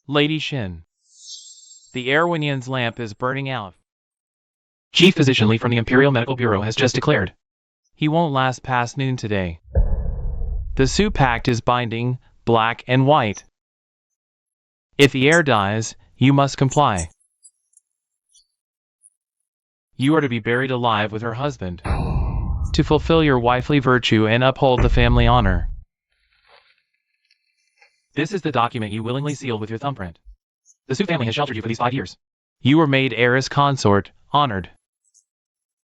Lady Shin. The Erewhonian's lamp is burning out. Chief Physician Lee from the Imperial Medical Bureau has just declared he won't last past noon today. The Su Pact is binding, black and white. If the heir dies, you must comply. You are to be buried alive with her husband, to fulfill your wifely virtue and uphold the family honor. This is the document you willingly sealed with your thumbprint. The Su family has sheltered you for these 5 years. You were made heiress consort, honored.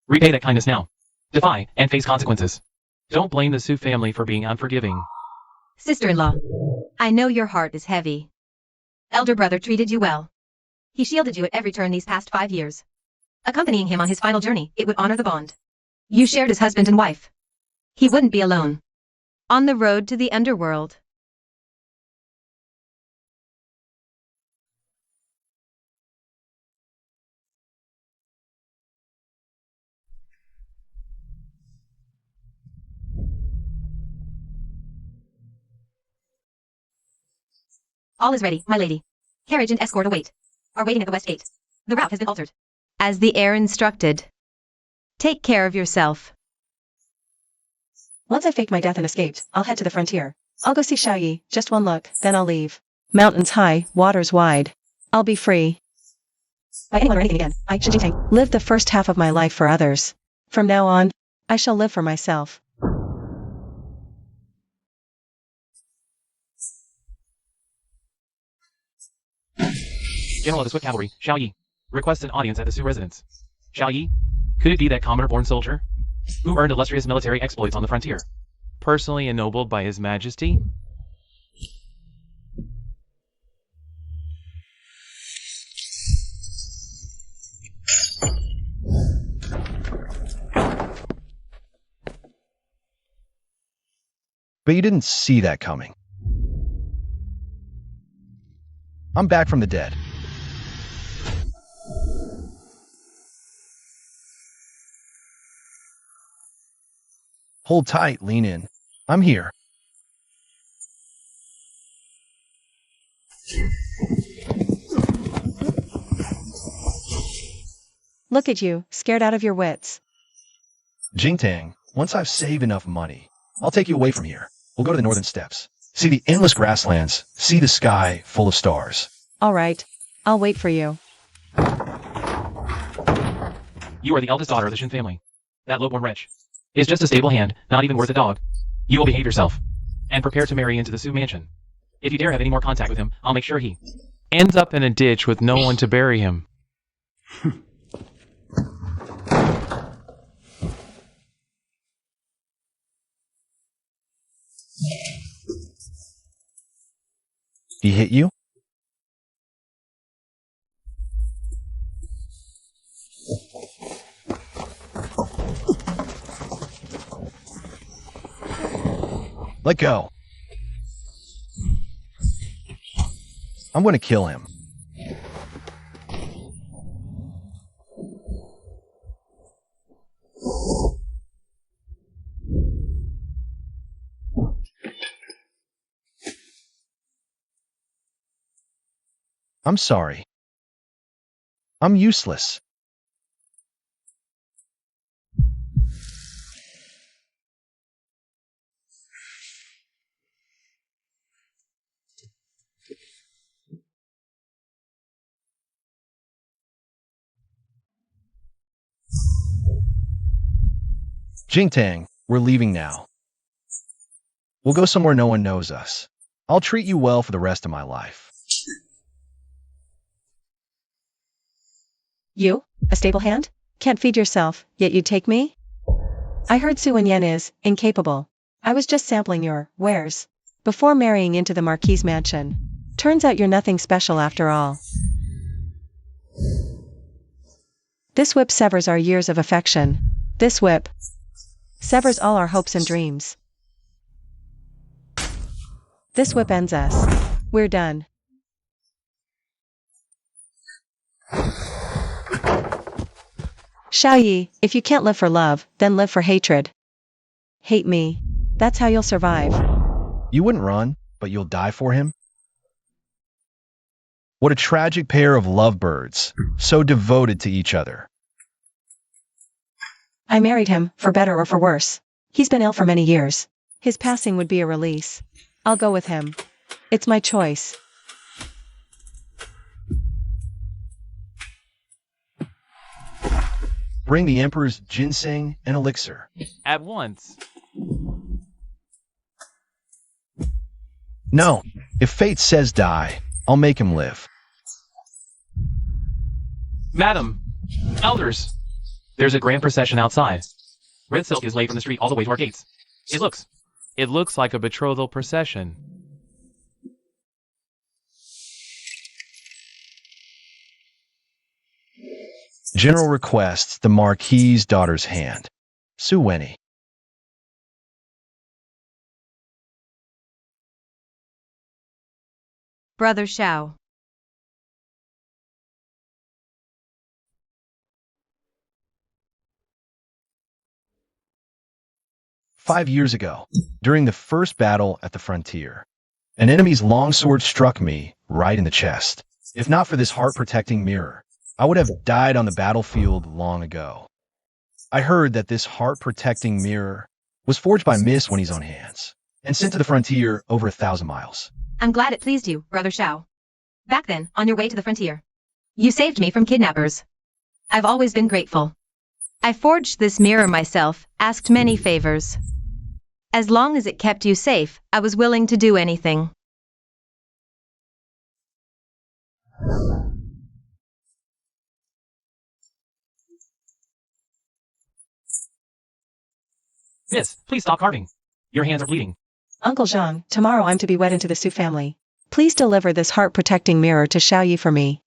Repay that kindness now. Defy and face consequences. Don't blame the Su family for being unforgiving. Sister-in-law, I know your heart is heavy. Elder brother treated you well. He shielded you at every turn these past 5 years. Accompanying him on his final journey, it would honor the bond. You shared as husband and wife. He wouldn't be alone. On the road to the underworld. All is ready, my lady. Carriage and escort await. Are waiting at the west gate. The route has been altered. As the heir instructed. Take care of yourself. Once I faked my death and escaped, I'll head to the frontier. I'll go see Xiaoyi, just one look, then I'll leave. Mountains high, waters wide. I'll be free. By anyone or anything again, I, Shin Jingtang, live the first half of my life for others. From now on, I shall live for myself. General of the Swift Cavalry, Xiaoyi, requests an audience at the Su residence. Xiaoyi, could it be that commoner-born soldier who earned illustrious military exploits on the frontier, personally ennobled by His Majesty? But you didn't see that coming. I'm back from the dead. Hold tight, lean in. I'm here. Look at you, scared out of your wits. Jingtang, once I've saved enough money, I'll take you away from here. We'll go to the northern steppes. See the endless grasslands. See the sky full of stars. All right. I'll wait for you. You are the eldest daughter of the Shin family. That low-born wretch is just a stable hand, not even worth a dog. You will behave yourself and prepare to marry into the Su mansion. If you dare have any more contact with him, I'll make sure he ends up in a ditch with no one to bury him. He hit you? Let go. I'm going to kill him. I'm sorry. I'm useless. Jingtang, we're leaving now. We'll go somewhere no one knows us. I'll treat you well for the rest of my life. You? A stable hand? Can't feed yourself, yet you take me? I heard Su Yen is incapable. I was just sampling your wares before marrying into the Marquis mansion. Turns out you're nothing special after all. This whip severs our years of affection. This whip severs all our hopes and dreams. This whip ends us. We're done. Xiaoyi, if you can't live for love, then live for hatred. Hate me. That's how you'll survive. You wouldn't run, but you'll die for him? What a tragic pair of lovebirds, so devoted to each other. I married him, for better or for worse. He's been ill for many years. His passing would be a release. I'll go with him. It's my choice. Bring the Emperor's ginseng and elixir. At once. No, if fate says die, I'll make him live. Madam, elders, there's a grand procession outside. Red silk is laid from the street all the way to our gates. It looks like a betrothal procession. General requests the Marquis's daughter's hand. Suweni. Brother Shao. "5 years ago, during the first battle at the frontier, an enemy's longsword struck me right in the chest. If not for this heart-protecting mirror, I would have died on the battlefield long ago. I heard that this heart-protecting mirror was forged by Misleading's own hands and sent to the frontier over 1,000 miles. I'm glad it pleased you, Brother Shao. Back then, on your way to the frontier, you saved me from kidnappers. I've always been grateful. I forged this mirror myself, asked many favors. As long as it kept you safe, I was willing to do anything. Miss, please stop carving. Your hands are bleeding. Uncle Zhang, tomorrow I'm to be wed into the Su family. Please deliver this heart-protecting mirror to Xiaoyi for me.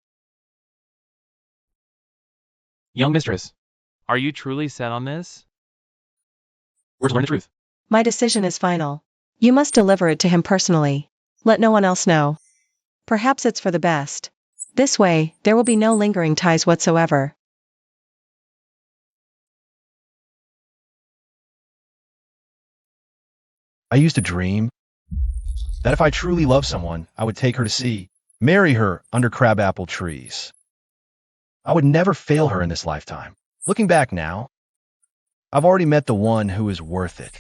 Young mistress, are you truly set on this? We're to learn the truth. My decision is final. You must deliver it to him personally. Let no one else know. Perhaps it's for the best. This way, there will be no lingering ties whatsoever. I used to dream that if I truly loved someone, I would take her to sea, marry her under crabapple trees. I would never fail her in this lifetime. Looking back now, I've already met the one who is worth it.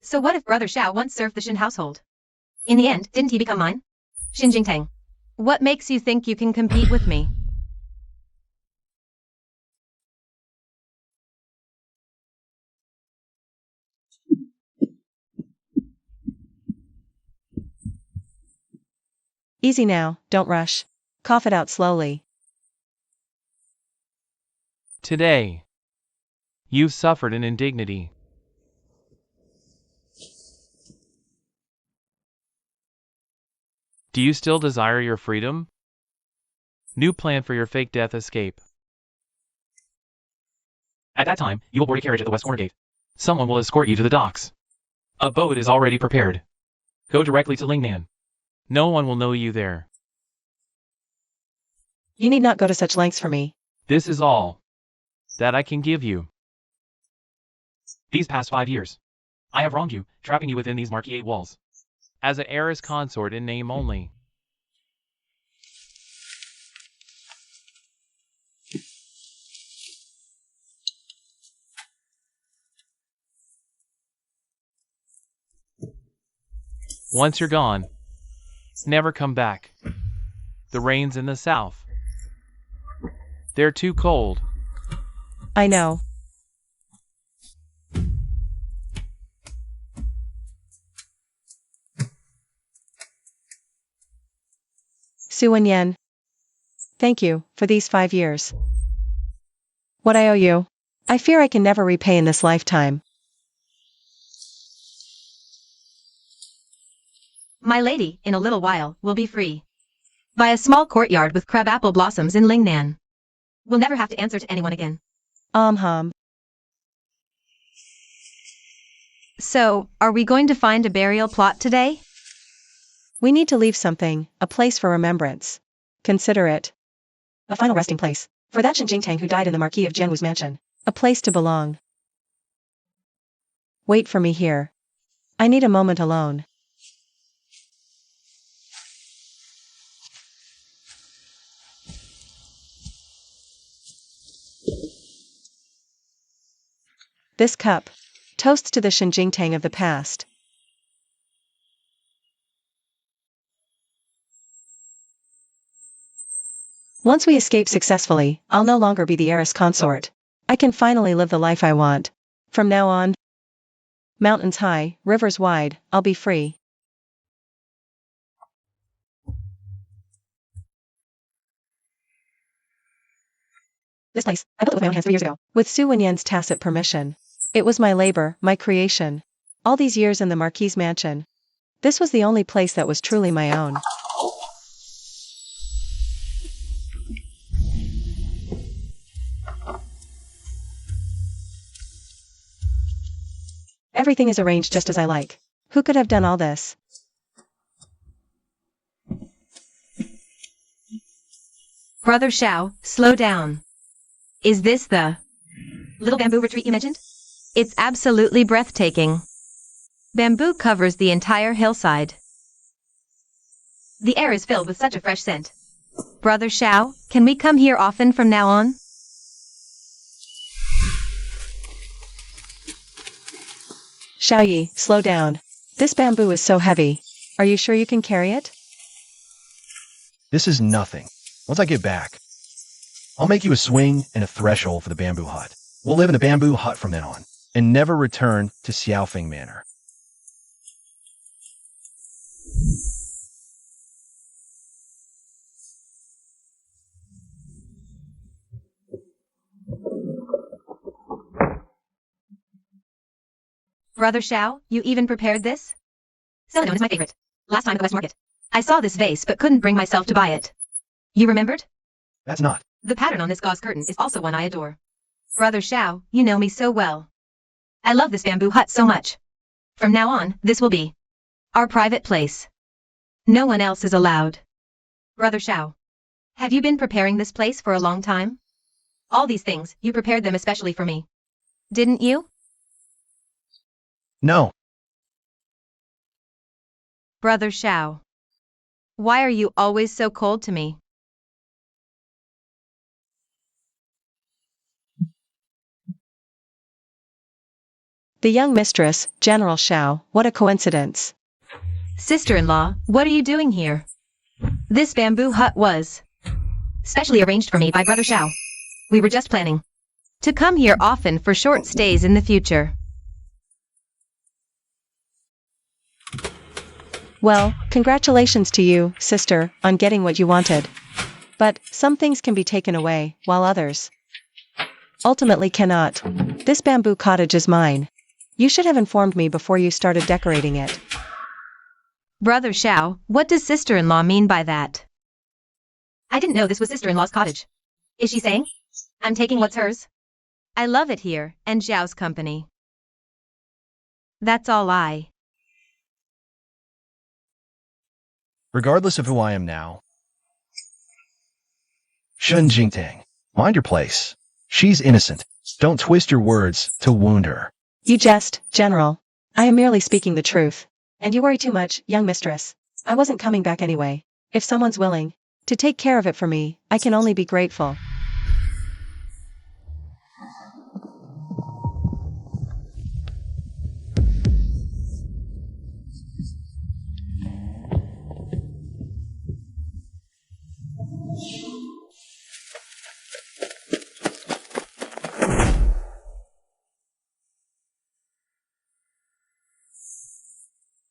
So what if Brother Shao once served the Xin household? In the end, didn't he become mine? Xin Jingtang. What makes you think you can compete with me? Easy now, don't rush. Cough it out slowly. Today, you've suffered an indignity. Do you still desire your freedom? New plan for your fake death escape. At that time, you will board a carriage at the west corner gate. Someone will escort you to the docks. A boat is already prepared. Go directly to Lingnan. No one will know you there. You need not go to such lengths for me. This is all that I can give you. These past 5 years, I have wronged you, trapping you within these Marquis 8 walls. As an heiress consort in name only. Once you're gone, never come back. The rains in the south. They're too cold. I know. Su Wenyan. Thank you for these 5 years. What I owe you, I fear I can never repay in this lifetime. My lady, in a little while, will be free. By a small courtyard with crabapple blossoms in Lingnan. We'll never have to answer to anyone again. So, are we going to find a burial plot today? We need to leave something, a place for remembrance. Consider it a final resting place for that Xin Jingtang who died in the Marquis of Jianwu's mansion. A place to belong. Wait for me here. I need a moment alone. This cup. Toasts to the Shinjingtang of the past. Once we escape successfully, I'll no longer be the heiress consort. I can finally live the life I want. From now on, mountains high, rivers wide, I'll be free. This place, I built it with my own hands 3 years ago, with Su Wenyan's tacit permission. It was my labor, my creation. All these years in the Marquis mansion. This was the only place that was truly my own. Everything is arranged just as I like. Who could have done all this? Brother Xiao, slow down. Is this the little bamboo retreat you mentioned? It's absolutely breathtaking. Bamboo covers the entire hillside. The air is filled with such a fresh scent. Brother Xiao, can we come here often from now on? Xiaoyi, slow down. This bamboo is so heavy. Are you sure you can carry it? This is nothing. Once I get back, I'll make you a swing and a threshold for the bamboo hut. We'll live in the bamboo hut from then on, and never return to Xiaofeng Manor. Brother Xiao, you even prepared this? Celadon is my favorite. Last time at the West Market, I saw this vase but couldn't bring myself to buy it. You remembered? That's not. The pattern on this gauze curtain is also one I adore. Brother Xiao, you know me so well. I love this bamboo hut so much. From now on, this will be our private place. No one else is allowed. Brother Xiao, have you been preparing this place for a long time? All these things, you prepared them especially for me. Didn't you? No. Brother Xiao, why are you always so cold to me? The young mistress, General Xiao, what a coincidence. Sister-in-law, what are you doing here? This bamboo hut was specially arranged for me by Brother Xiao. We were just planning to come here often for short stays in the future. Well, congratulations to you, sister, on getting what you wanted. But some things can be taken away, while others ultimately cannot. This bamboo cottage is mine. You should have informed me before you started decorating it. Brother Xiao, what does sister-in-law mean by that? I didn't know this was sister-in-law's cottage. Is she saying I'm taking what's hers? I love it here, and Xiao's company. That's all I. Regardless of who I am now, Shun Jingtang, mind your place. She's innocent. Don't twist your words to wound her. You jest, General. I am merely speaking the truth. And you worry too much, young mistress. I wasn't coming back anyway. If someone's willing to take care of it for me, I can only be grateful.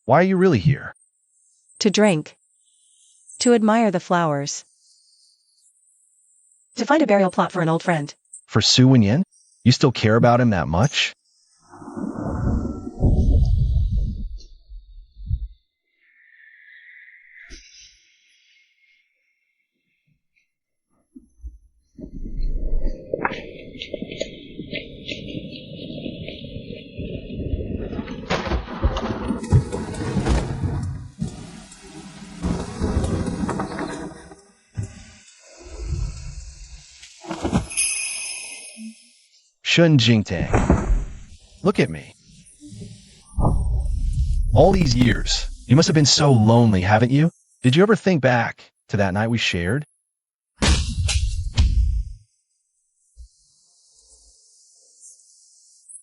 Why are you really here? To drink. To admire the flowers. To find a burial plot for an old friend. For Su Wenyan? You still care about him that much? Shun Jingtang. Look at me. All these years, you must have been so lonely, haven't you? Did you ever think back to that night we shared?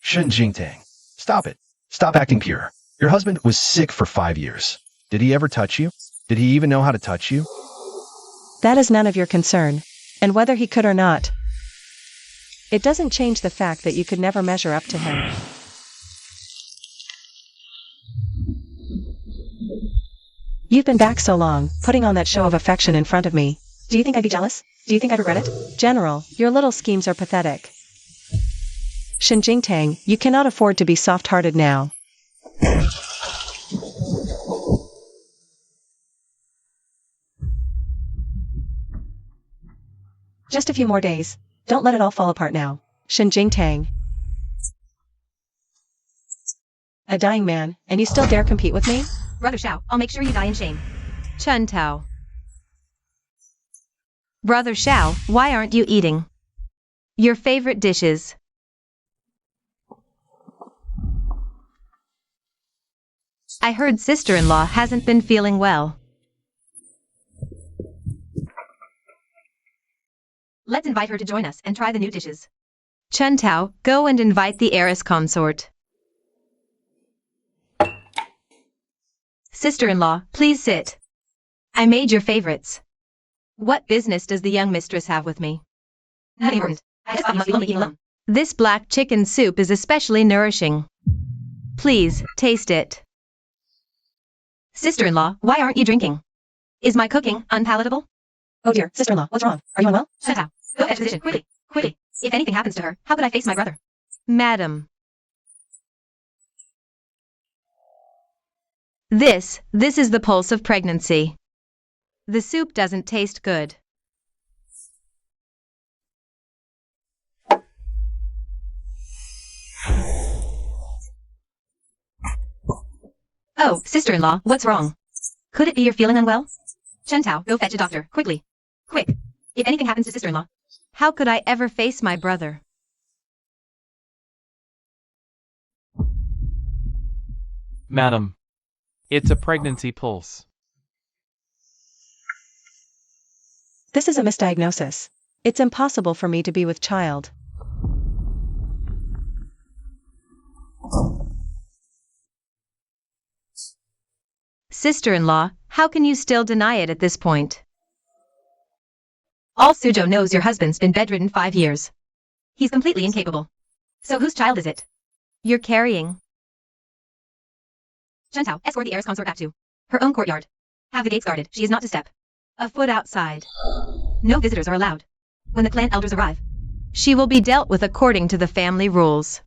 Shen Jingtang, stop it. Stop acting pure. Your husband was sick for 5 years. Did he ever touch you? Did he even know how to touch you? That is none of your concern. And whether he could or not, it doesn't change the fact that you could never measure up to him. You've been back so long, putting on that show of affection in front of me. Do you think I'd be jealous? Do you think I'd regret it? General, your little schemes are pathetic. Shen Jingtang, you cannot afford to be soft-hearted now. Just a few more days. Don't let it all fall apart now. Shen Jingtang. A dying man, and you still dare compete with me? Brother Xiao, I'll make sure you die in shame. Chen Tao. Brother Xiao, why aren't you eating your favorite dishes? I heard sister-in-law hasn't been feeling well. Let's invite her to join us and try the new dishes. Chen Tao, go and invite the heiress consort. Sister-in-law, please sit. I made your favorites. What business does the young mistress have with me? Not important. I just thought you must be lonely eating alone. This black chicken soup is especially nourishing. Please, taste it. Sister-in-law, why aren't you drinking? Is my cooking unpalatable? Oh dear, sister-in-law, what's wrong? Are you unwell? Chen Tao, go fetch physician, quickly, quickly. If anything happens to her, how could I face my brother? Madam. This is the pulse of pregnancy. The soup doesn't taste good. Oh, sister-in-law, what's wrong? Could it be you're feeling unwell? Chen Tao, go fetch a doctor, quickly. Quick. If anything happens to sister-in-law, how could I ever face my brother? Madam, it's a pregnancy pulse. This is a misdiagnosis. It's impossible for me to be with child. Sister-in-law, how can you still deny it at this point? All Suzhou knows your husband's been bedridden 5 years. He's completely incapable. So whose child is it? You're carrying. Chen Tao, escort the heiress consort back to her own courtyard. Have the gates guarded. She is not to step a foot outside. No visitors are allowed. When the clan elders arrive, she will be dealt with according to the family rules.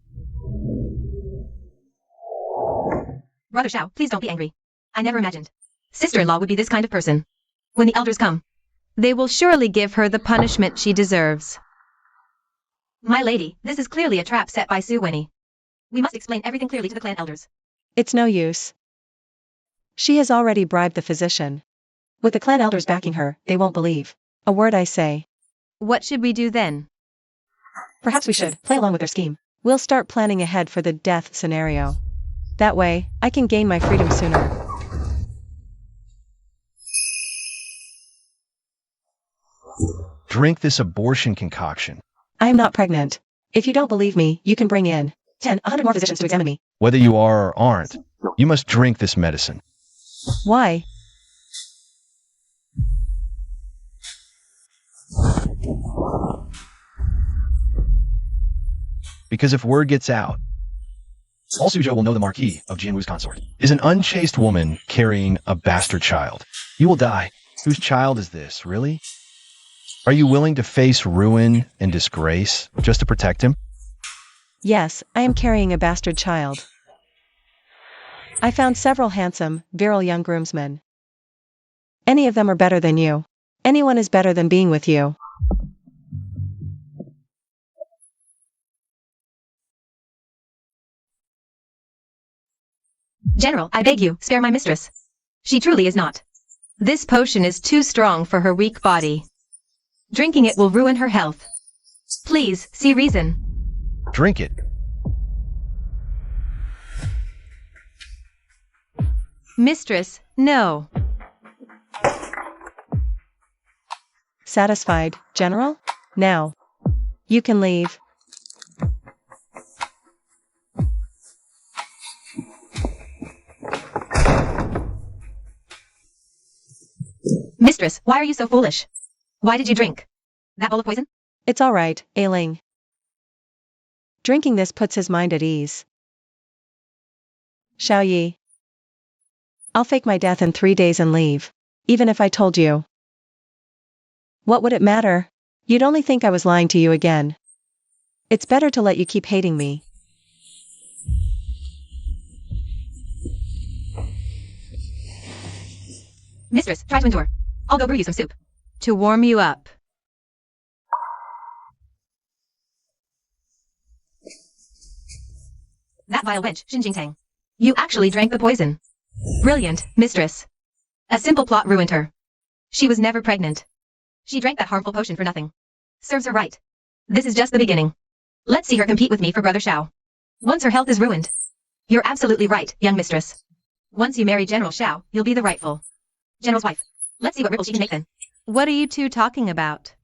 Brother Xiao, please don't be angry. I never imagined sister-in-law would be this kind of person. When the elders come, they will surely give her the punishment she deserves. My lady, this is clearly a trap set by Su Wenyi. We must explain everything clearly to the clan elders. It's no use. She has already bribed the physician. With the clan elders backing her, they won't believe a word I say. What should we do then? Perhaps we should play along with their scheme. We'll start planning ahead for the death scenario. That way, I can gain my freedom sooner. Drink this abortion concoction. I am not pregnant. If you don't believe me, you can bring in 100 more physicians to examine me. Whether you are or aren't, you must drink this medicine. Why? Because if word gets out, all Suzhou will know the Marquis of Jianwu's consort is an unchaste woman carrying a bastard child. You will die. Whose child is this, really? Are you willing to face ruin and disgrace just to protect him? Yes, I am carrying a bastard child. I found several handsome, virile young groomsmen. Any of them are better than you. Anyone is better than being with you. General, I beg you, spare my mistress. She truly is not. This potion is too strong for her weak body. Drinking it will ruin her health. Please, see reason. Drink it. Mistress, no. Satisfied, General? Now. You can leave. Mistress, why are you so foolish? Why did you drink that bowl of poison? It's all right, Ailing. Drinking this puts his mind at ease. Xiao Yi. I'll fake my death in 3 days and leave. Even if I told you. What would it matter? You'd only think I was lying to you again. It's better to let you keep hating me. Mistress, try to endure. I'll go brew you some soup. To warm you up. That vile wench, Xinjingtang. You actually drank the poison. Brilliant, mistress. A simple plot ruined her. She was never pregnant. She drank that harmful potion for nothing. Serves her right. This is just the beginning. Let's see her compete with me for Brother Xiao. Once her health is ruined. You're absolutely right, young mistress. Once you marry General Xiao, you'll be the rightful General's wife. Let's see what ripples she can make then. What are you two talking about?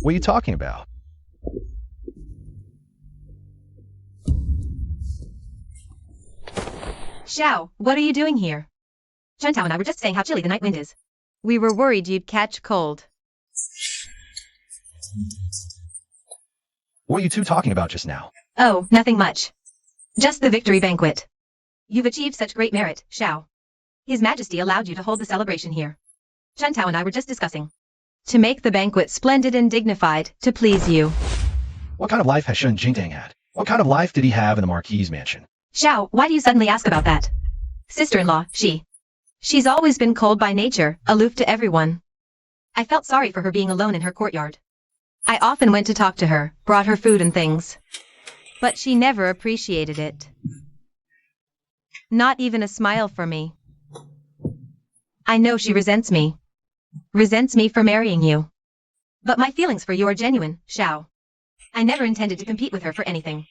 What are you talking about? Xiao, what are you doing here? Chentao and I were just saying how chilly the night wind is. We were worried you'd catch cold. What are you two talking about just now? Oh, nothing much. Just the victory banquet. You've achieved such great merit, Xiao. His Majesty allowed you to hold the celebration here. Chentao and I were just discussing. To make the banquet splendid and dignified, to please you. What kind of life has Shen Jingtang had? What kind of life did he have in the Marquis's mansion? Xiao, why do you suddenly ask about that? Sister-in-law, She's always been cold by nature, aloof to everyone. I felt sorry for her being alone in her courtyard. I often went to talk to her, brought her food and things. But she never appreciated it. Not even a smile for me. I know she resents me. Resents me for marrying you. But my feelings for you are genuine, Xiao. I never intended to compete with her for anything.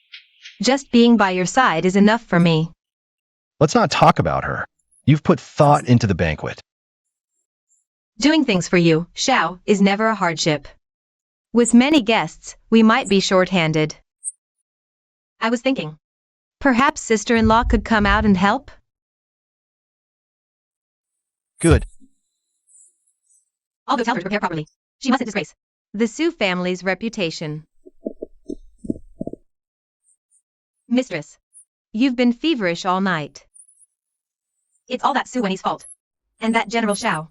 Just being by your side is enough for me. Let's not talk about her. You've put thought into the banquet. Doing things for you, Xiao, is never a hardship. With many guests, we might be short-handed. I was thinking. Perhaps sister-in-law could come out and help? Good. I'll go tell her to prepare properly. She mustn't disgrace the Su family's reputation. Mistress, you've been feverish all night. It's all that Su Wen's fault. And that General Xiao.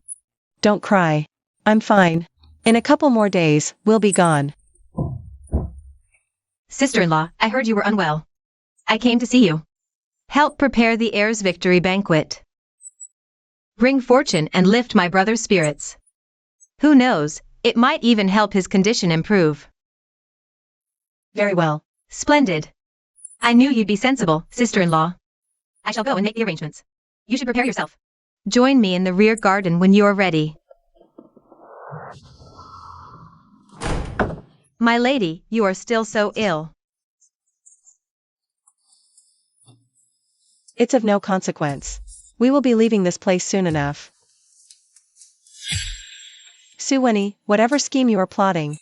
Don't cry. I'm fine. In a couple more days, we'll be gone. Sister-in-law, I heard you were unwell. I came to see you. Help prepare the heir's victory banquet. Bring fortune and lift my brother's spirits. Who knows, it might even help his condition improve. Very well. Splendid. I knew you'd be sensible, sister-in-law. I shall go and make the arrangements. You should prepare yourself. Join me in the rear garden when you are ready. My lady, you are still so ill. It's of no consequence. We will be leaving this place soon enough. Su Wen, whatever scheme you are plotting,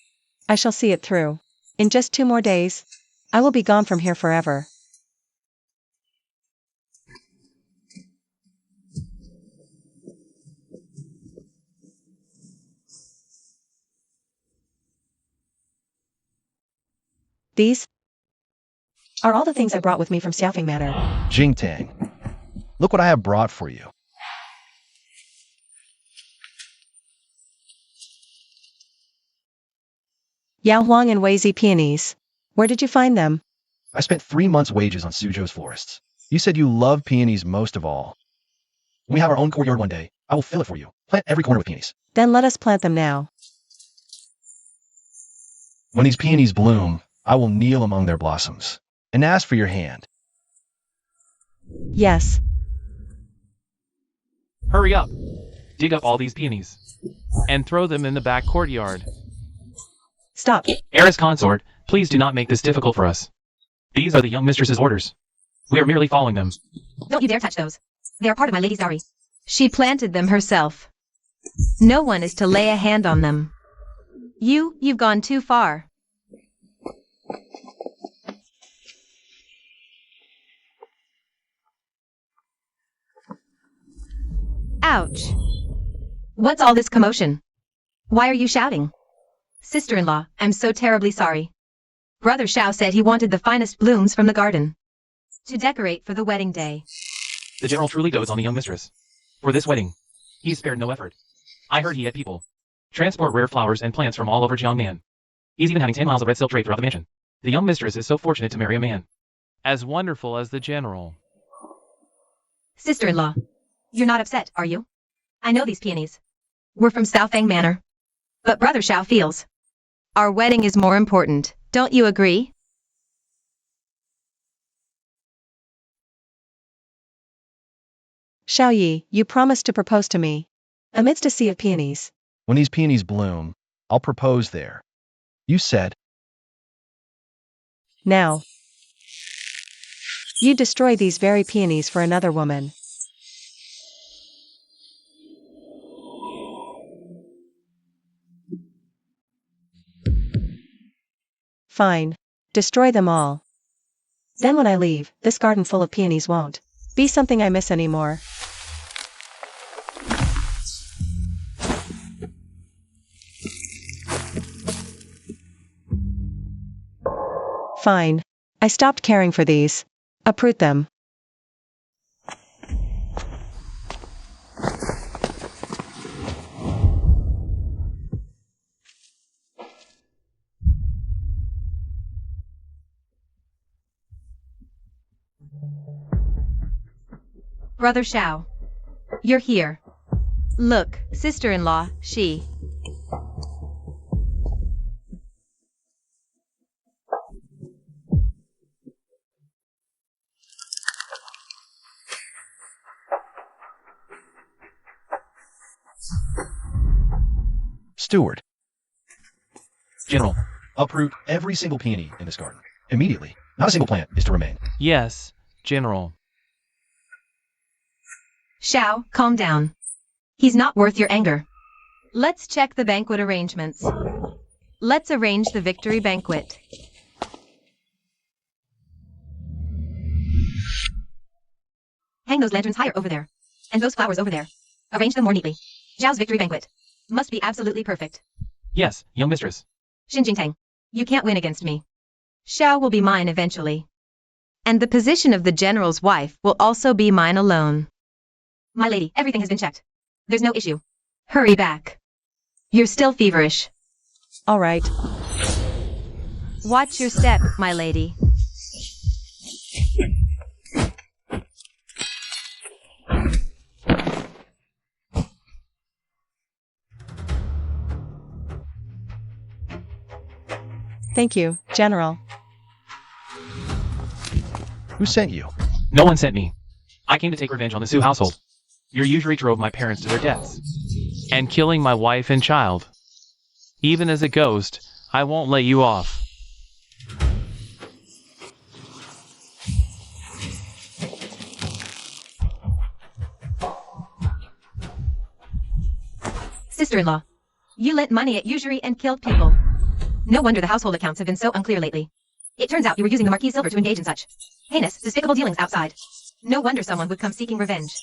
I shall see it through. In just 2 more days, I will be gone from here forever. These are all the things I brought with me from Xiaofeng Manor. Jingtang, look what I have brought for you. Yao Huang and Weizi peonies. Where did you find them? I spent 3 months' wages on Suzhou's florists. You said you love peonies most of all. When we have our own courtyard one day, I will fill it for you. Plant every corner with peonies. Then let us plant them now. When these peonies bloom, I will kneel among their blossoms and ask for your hand. Yes. Hurry up. Dig up all these peonies. And throw them in the back courtyard. Stop. Heiress consort, please do not make this difficult for us. These are the young mistress's orders. We are merely following them. Don't you dare touch those. They are part of my lady's dowry. She planted them herself. No one is to lay a hand on them. You've gone too far. Ouch. What's all this commotion? Why are you shouting? Sister-in-law, I'm so terribly sorry. Brother Xiao said he wanted the finest blooms from the garden to decorate for the wedding day. The general truly dotes on the young mistress. For this wedding, he spared no effort. I heard he had people transport rare flowers and plants from all over Jiangnan. He's even having 10 miles of red silk trade throughout the mansion. The young mistress is so fortunate to marry a man as wonderful as the general. Sister-in-law, you're not upset, are you? I know these peonies. We're from Southang Manor. But Brother Xiao feels our wedding is more important. Don't you agree? Xiaoyi, you promised to propose to me. Amidst a sea of peonies. When these peonies bloom, I'll propose there. You said. Now. You destroy these very peonies for another woman. Fine. Destroy them all. Then when I leave, this garden full of peonies won't be something I miss anymore. Fine. I stopped caring for these. Uproot them. Brother Xiao, you're here. Look, sister-in-law, she. Steward. General. Uproot every single peony in this garden. Immediately. Not a single plant is to remain. Yes, General. Xiao, calm down. He's not worth your anger. Let's check the banquet arrangements. Let's arrange the victory banquet. Hang those lanterns higher over there. And those flowers over there. Arrange them more neatly. Zhao's victory banquet must be absolutely perfect. Yes, young mistress. Xin Jingtang, you can't win against me. Xiao will be mine eventually. And the position of the general's wife will also be mine alone. My lady, everything has been checked. There's no issue. Hurry back. You're still feverish. All right. Watch your step, my lady. Thank you, General. Who sent you? No one sent me. I came to take revenge on the Su household. Your usury drove my parents to their deaths. And killing my wife and child. Even as a ghost, I won't let you off. Sister-in-law, you lent money at usury and killed people. No wonder the household accounts have been so unclear lately. It turns out you were using the Marquis silver to engage in such heinous, despicable dealings outside. No wonder someone would come seeking revenge.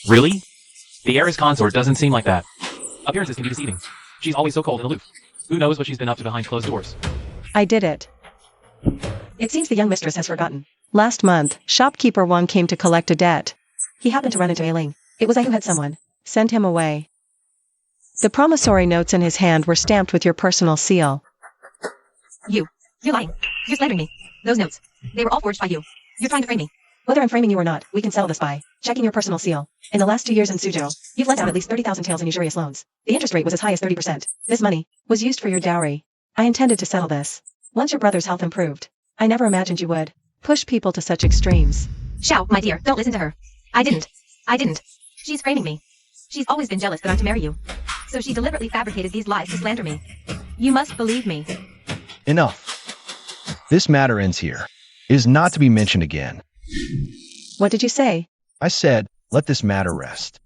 Really? The heiress consort doesn't seem like that. Appearances can be deceiving. She's always so cold and aloof. Who knows what she's been up to behind closed doors? I did it. It seems the young mistress has forgotten. Last month, shopkeeper Wang came to collect a debt. He happened to run into Ailing. It was I who had someone send him away. The promissory notes in his hand were stamped with your personal seal. You're lying. You're slandering me. Those notes, they were all forged by you. You're trying to frame me. Whether I'm framing you or not, we can settle this by checking your personal seal. In the last 2 years in Suzhou, you've lent out at least 30,000 taels in usurious loans. The interest rate was as high as 30%. This money was used for your dowry. I intended to settle this once your brother's health improved. I never imagined you would push people to such extremes. Xiao, my dear, don't listen to her. I didn't. She's framing me. She's always been jealous that I'm to marry you. So she deliberately fabricated these lies to slander me. You must believe me. Enough. This matter ends here. is not to be mentioned again. What did you say? I said, let this matter rest.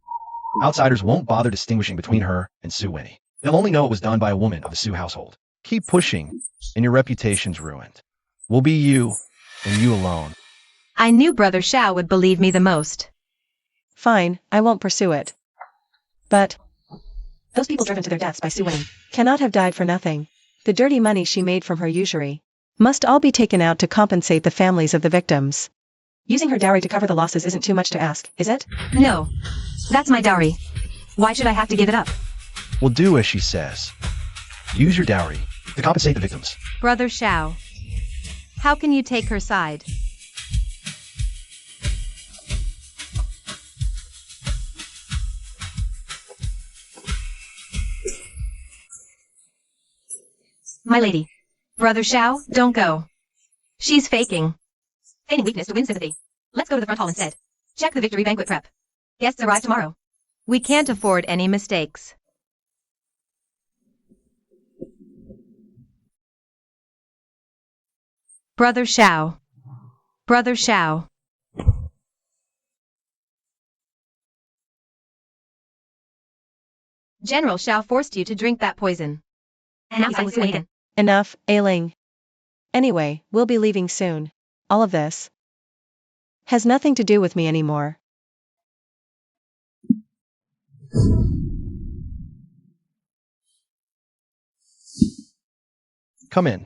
Outsiders won't bother distinguishing between her and Sue Winnie. They'll only know it was done by a woman of the Sue household. Keep pushing, and your reputation's ruined. We'll be you, and you alone. I knew Brother Xiao would believe me the most. Fine, I won't pursue it. But those people driven to their deaths by Sue Winnie cannot have died for nothing. The dirty money she made from her usury must all be taken out to compensate the families of the victims. Using her dowry to cover the losses isn't too much to ask, is it? No. That's my dowry. Why should I have to give it up? We'll do as she says. Use your dowry to compensate the victims. Brother Xiao, how can you take her side? My lady. Brother Xiao, don't go. She's faking. Feigning weakness to win sympathy. Let's go to the front hall instead. Check the victory banquet prep. Guests arrive tomorrow. We can't afford any mistakes. Brother Xiao. Brother Xiao. General Xiao forced you to drink that poison. And now he's again. Enough, Ailing. Anyway, we'll be leaving soon. All of this has nothing to do with me anymore. Come in.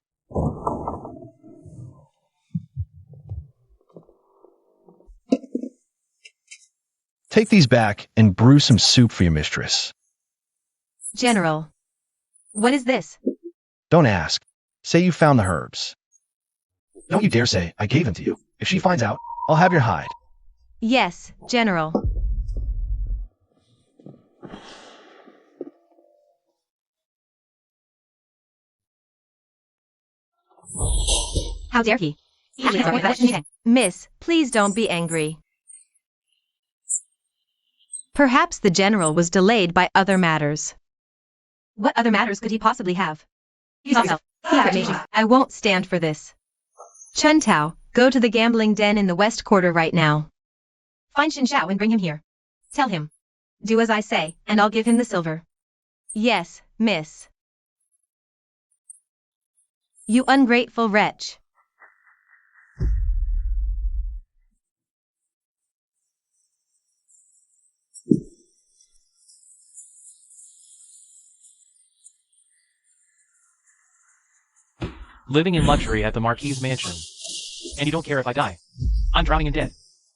Take these back and brew some soup for your mistress. General. What is this? Don't ask. Say you found the herbs. Don't you dare say I gave them to you. If she finds out, I'll have your hide. Yes, General. How dare he? Miss, please don't be angry. Perhaps the general was delayed by other matters. What other matters could he possibly have? I won't stand for this. Chen Tao, go to the gambling den in the West Quarter right now. Find Xin Xiao and bring him here. Tell him. Do as I say, and I'll give him the silver. Yes, miss. You ungrateful wretch. Living in luxury at the Marquis's mansion. And you don't care if I die. I'm drowning in debt.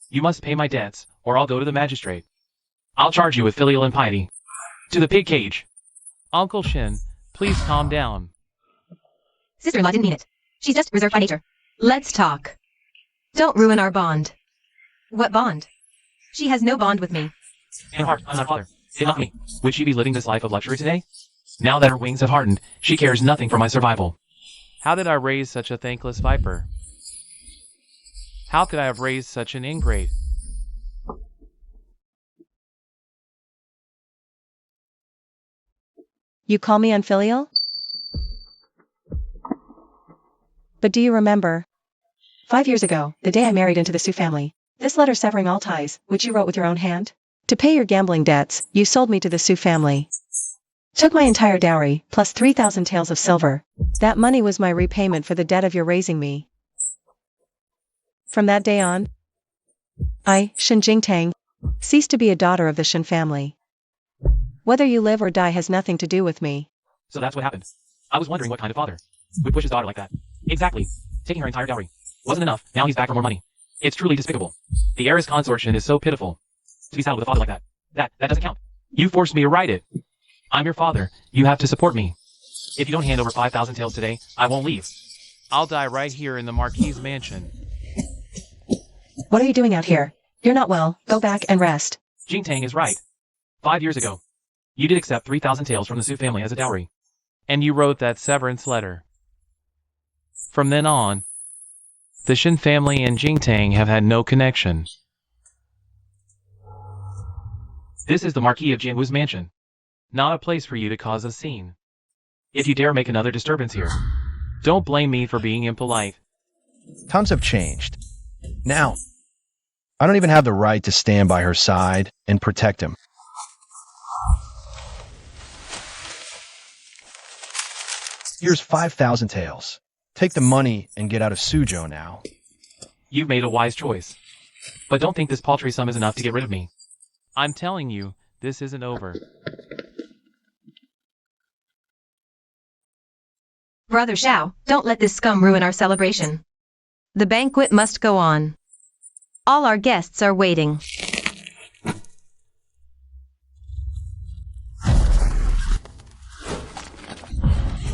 You must pay my debts, or I'll go to the magistrate. I'll charge you with filial impiety. To the pig cage. Uncle Shin, please calm down. Sister-in-law didn't mean it. She's just reserved by nature. Let's talk. Don't ruin our bond. What bond? She has no bond with me. In heart, I'm not father. If not me, would she be living this life of luxury today? Now that her wings have hardened, she cares nothing for my survival. How did I raise such a thankless viper? How could I have raised such an ingrate? You call me unfilial? But do you remember? 5 years ago, the day I married into the Su family, this letter severing all ties, which you wrote with your own hand? To pay your gambling debts, you sold me to the Su family. Took my entire dowry, plus 3,000 taels of silver. That money was my repayment for the debt of your raising me. From that day on, I, Shin Jingtang, ceased to be a daughter of the Shin family. Whether you live or die has nothing to do with me. So that's what happened. I was wondering what kind of father would push his daughter like that. Exactly. Taking her entire dowry. Wasn't enough, now he's back for more money. It's truly despicable. The heiress consortium is so pitiful. To be saddled with a father like that. That doesn't count. You forced me to write it. I'm your father. You have to support me. If you don't hand over 5,000 taels today, I won't leave. I'll die right here in the Marquis's mansion. What are you doing out here? You're not well. Go back and rest. Jingtang is right. 5 years ago, you did accept 3,000 taels from the Su family as a dowry. And you wrote that severance letter. From then on, the Shin family and Jingtang have had no connection. This is the Marquis of Jianwu's mansion. Not a place for you to cause a scene. If you dare make another disturbance here, don't blame me for being impolite. Times have changed. Now, I don't even have the right to stand by her side and protect him. Here's 5,000 taels. Take the money and get out of Suzhou now. You've made a wise choice. But don't think this paltry sum is enough to get rid of me. I'm telling you, this isn't over. Brother Xiao, don't let this scum ruin our celebration. The banquet must go on. All our guests are waiting.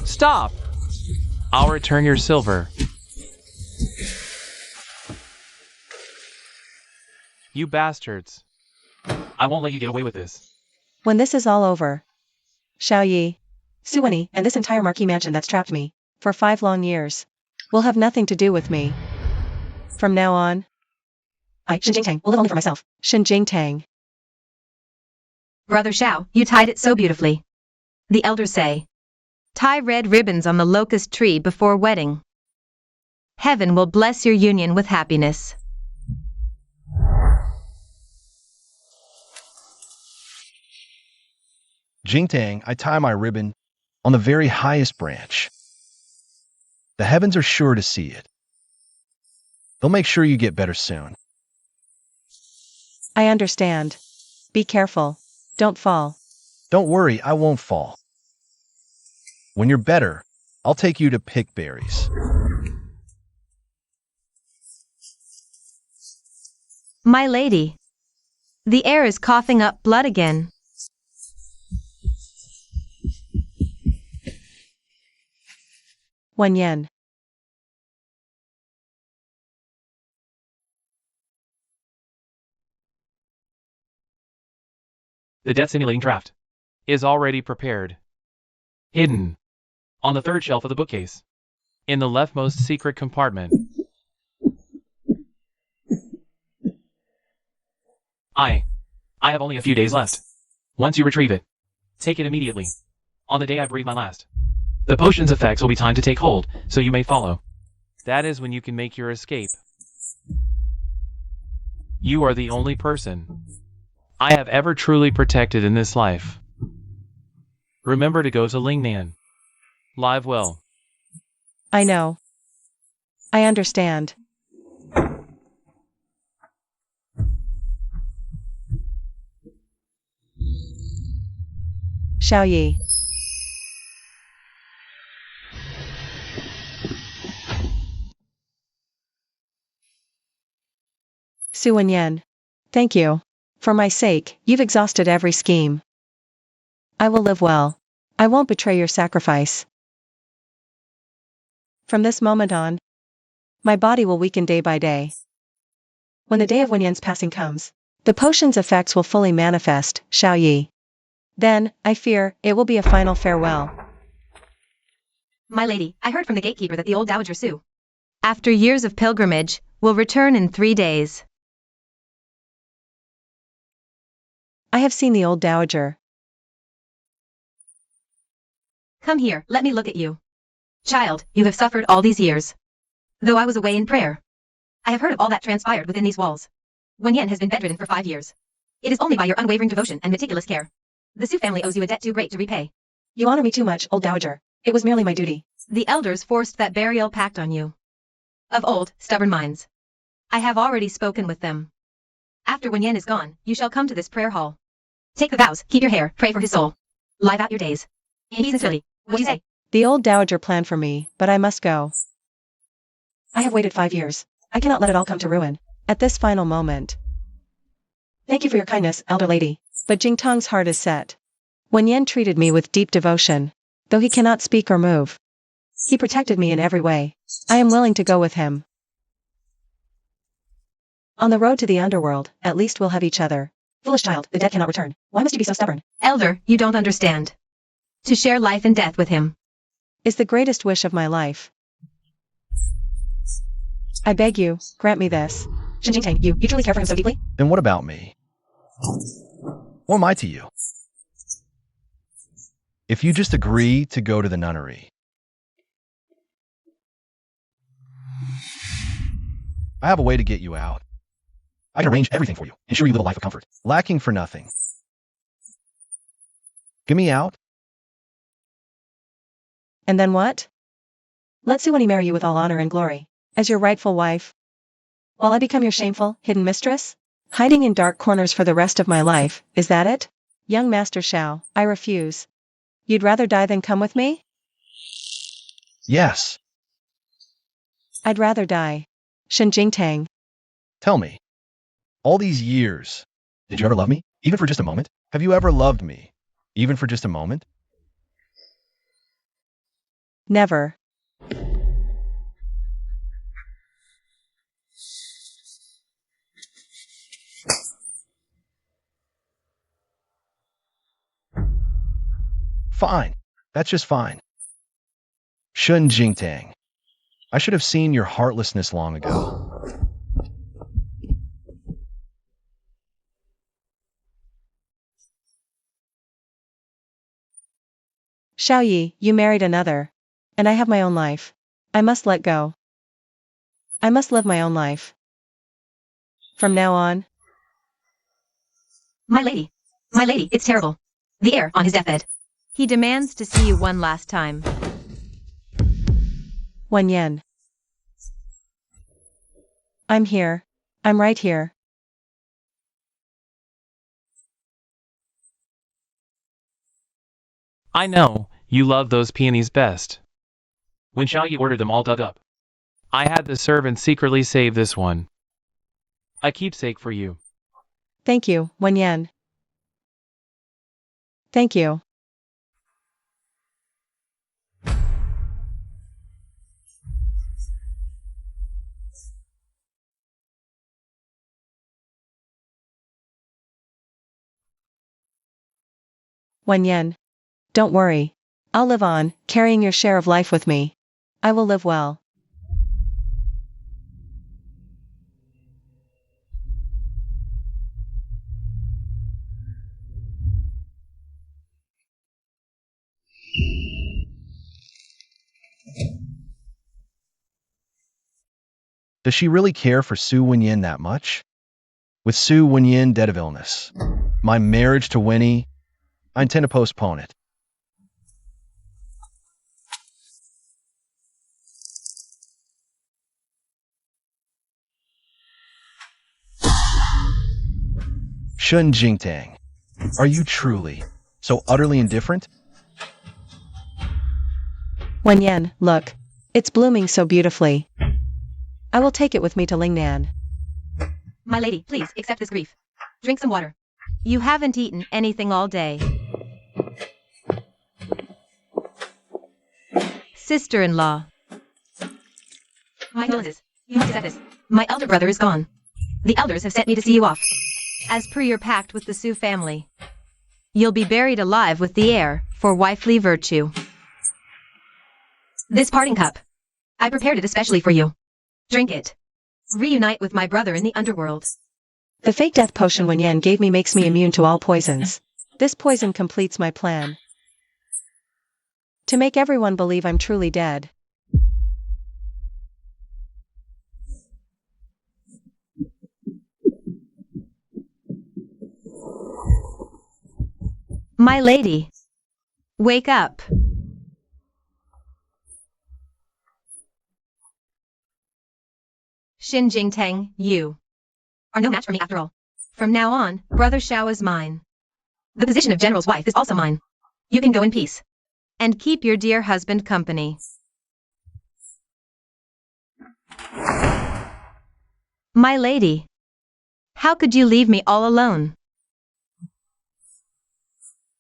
Stop! I'll return your silver. You bastards. I won't let you get away with this. When this is all over, Xiaoyi, Suweni, and this entire marquee mansion that's trapped me for 5 long years will have nothing to do with me. From now on, I, Shin Jingtang, will live only for myself. Shin Jingtang. Brother Xiao, you tied it so beautifully. The elders say, tie red ribbons on the locust tree before wedding. Heaven will bless your union with happiness. Jingtang, I tie my ribbon on the very highest branch. The heavens are sure to see it. They'll make sure you get better soon. I understand. Be careful. Don't fall. Don't worry, I won't fall. When you're better, I'll take you to pick berries. My lady. The air is coughing up blood again. Wen Yan. The death simulating draft is already prepared. Hidden on the third shelf of the bookcase. In the leftmost secret compartment. I have only a few days left. Once you retrieve it, take it immediately. On the day I breathe my last. The potion's effects will be timed to take hold, so you may follow. That is when you can make your escape. You are the only person I have ever truly protected in this life. Remember to go to Lingnan. Live well. I know. I understand. Xiaoyi. Su Wenyan. Thank you. For my sake, you've exhausted every scheme. I will live well. I won't betray your sacrifice. From this moment on, my body will weaken day by day. When the day of Wenyan's passing comes, the potion's effects will fully manifest, Xiaoyi. Then, I fear, it will be a final farewell. My lady, I heard from the gatekeeper that the old Dowager Su, after years of pilgrimage, will return in 3 days. I have seen the old dowager. Come here, let me look at you. Child, you have suffered all these years. Though I was away in prayer. I have heard of all that transpired within these walls. Wen Yan has been bedridden for 5 years. It is only by your unwavering devotion and meticulous care. The Su family owes you a debt too great to repay. You honor me too much, old dowager. It was merely my duty. The elders forced that burial pact on you. Of old, stubborn minds. I have already spoken with them. After Wen Yan is gone, you shall come to this prayer hall. Take the vows, keep your hair, pray for his soul. Live out your days. He sincerely. What do you say? The old dowager planned for me, but I must go. I have waited 5 years. I cannot let it all come to ruin. At this final moment. Thank you for your kindness, elder lady. But Jingtang's heart is set. Wen Yan treated me with deep devotion, though he cannot speak or move. He protected me in every way. I am willing to go with him. On the road to the underworld, at least we'll have each other. Foolish child, the dead cannot return. Why must you be so stubborn? Elder, you don't understand. To share life and death with him is the greatest wish of my life. I beg you, grant me this. Shin Jingtang, you truly care for him so deeply? Then what about me? What am I to you? If you just agree to go to the nunnery. I have a way to get you out. I can arrange everything for you, ensure you live a life of comfort, lacking for nothing. Get me out? And then what? Let Suwani marry you with all honor and glory, as your rightful wife. While I become your shameful, hidden mistress? Hiding in dark corners for the rest of my life, is that it? Young Master Xiao, I refuse. You'd rather die than come with me? Yes. I'd rather die. Shen Jingtang. Tell me, all these years, did you ever love me? Even for just a moment? Have you ever loved me? Even for just a moment? Never. Fine. That's just fine. Shen Jingtang. I should have seen your heartlessness long ago. Xiaoyi, you married another. And I have my own life. I must let go. I must live my own life. From now on. My lady, it's terrible. The heir on his deathbed. He demands to see you one last time. Wen Yan. I'm here. I'm right here. I know, you love those peonies best. When Xiaoyi ordered them all dug up, I had the servant secretly save this one. A keepsake for you. Thank you, Wen Yan. Thank you. Wen Yan. Don't worry. I'll live on, carrying your share of life with me. I will live well. Does she really care for Su Wenyin that much? With Su Wenyin dead of illness, my marriage to Winnie, I intend to postpone it. Shen Jingtang, are you truly so utterly indifferent? Wen Yan, look. It's blooming so beautifully. I will take it with me to Lingnan. My lady, please accept this grief. Drink some water. You haven't eaten anything all day. Sister-in-law. My condolences. You must accept this. My elder brother is gone. The elders have sent me to see you off. As per your pact with the Su family, you'll be buried alive with the heir for wifely virtue. This parting cup, I prepared it especially for you. Drink it. Reunite with my brother in the underworld. The fake death potion Wen Yan gave me makes me immune to all poisons. This poison completes my plan. To make everyone believe I'm truly dead. My lady, wake up. Xin Jingtang, you are no match for me after all. From now on, Brother Xiao is mine. The position of General's wife is also mine. You can go in peace. And keep your dear husband company. My lady, how could you leave me all alone?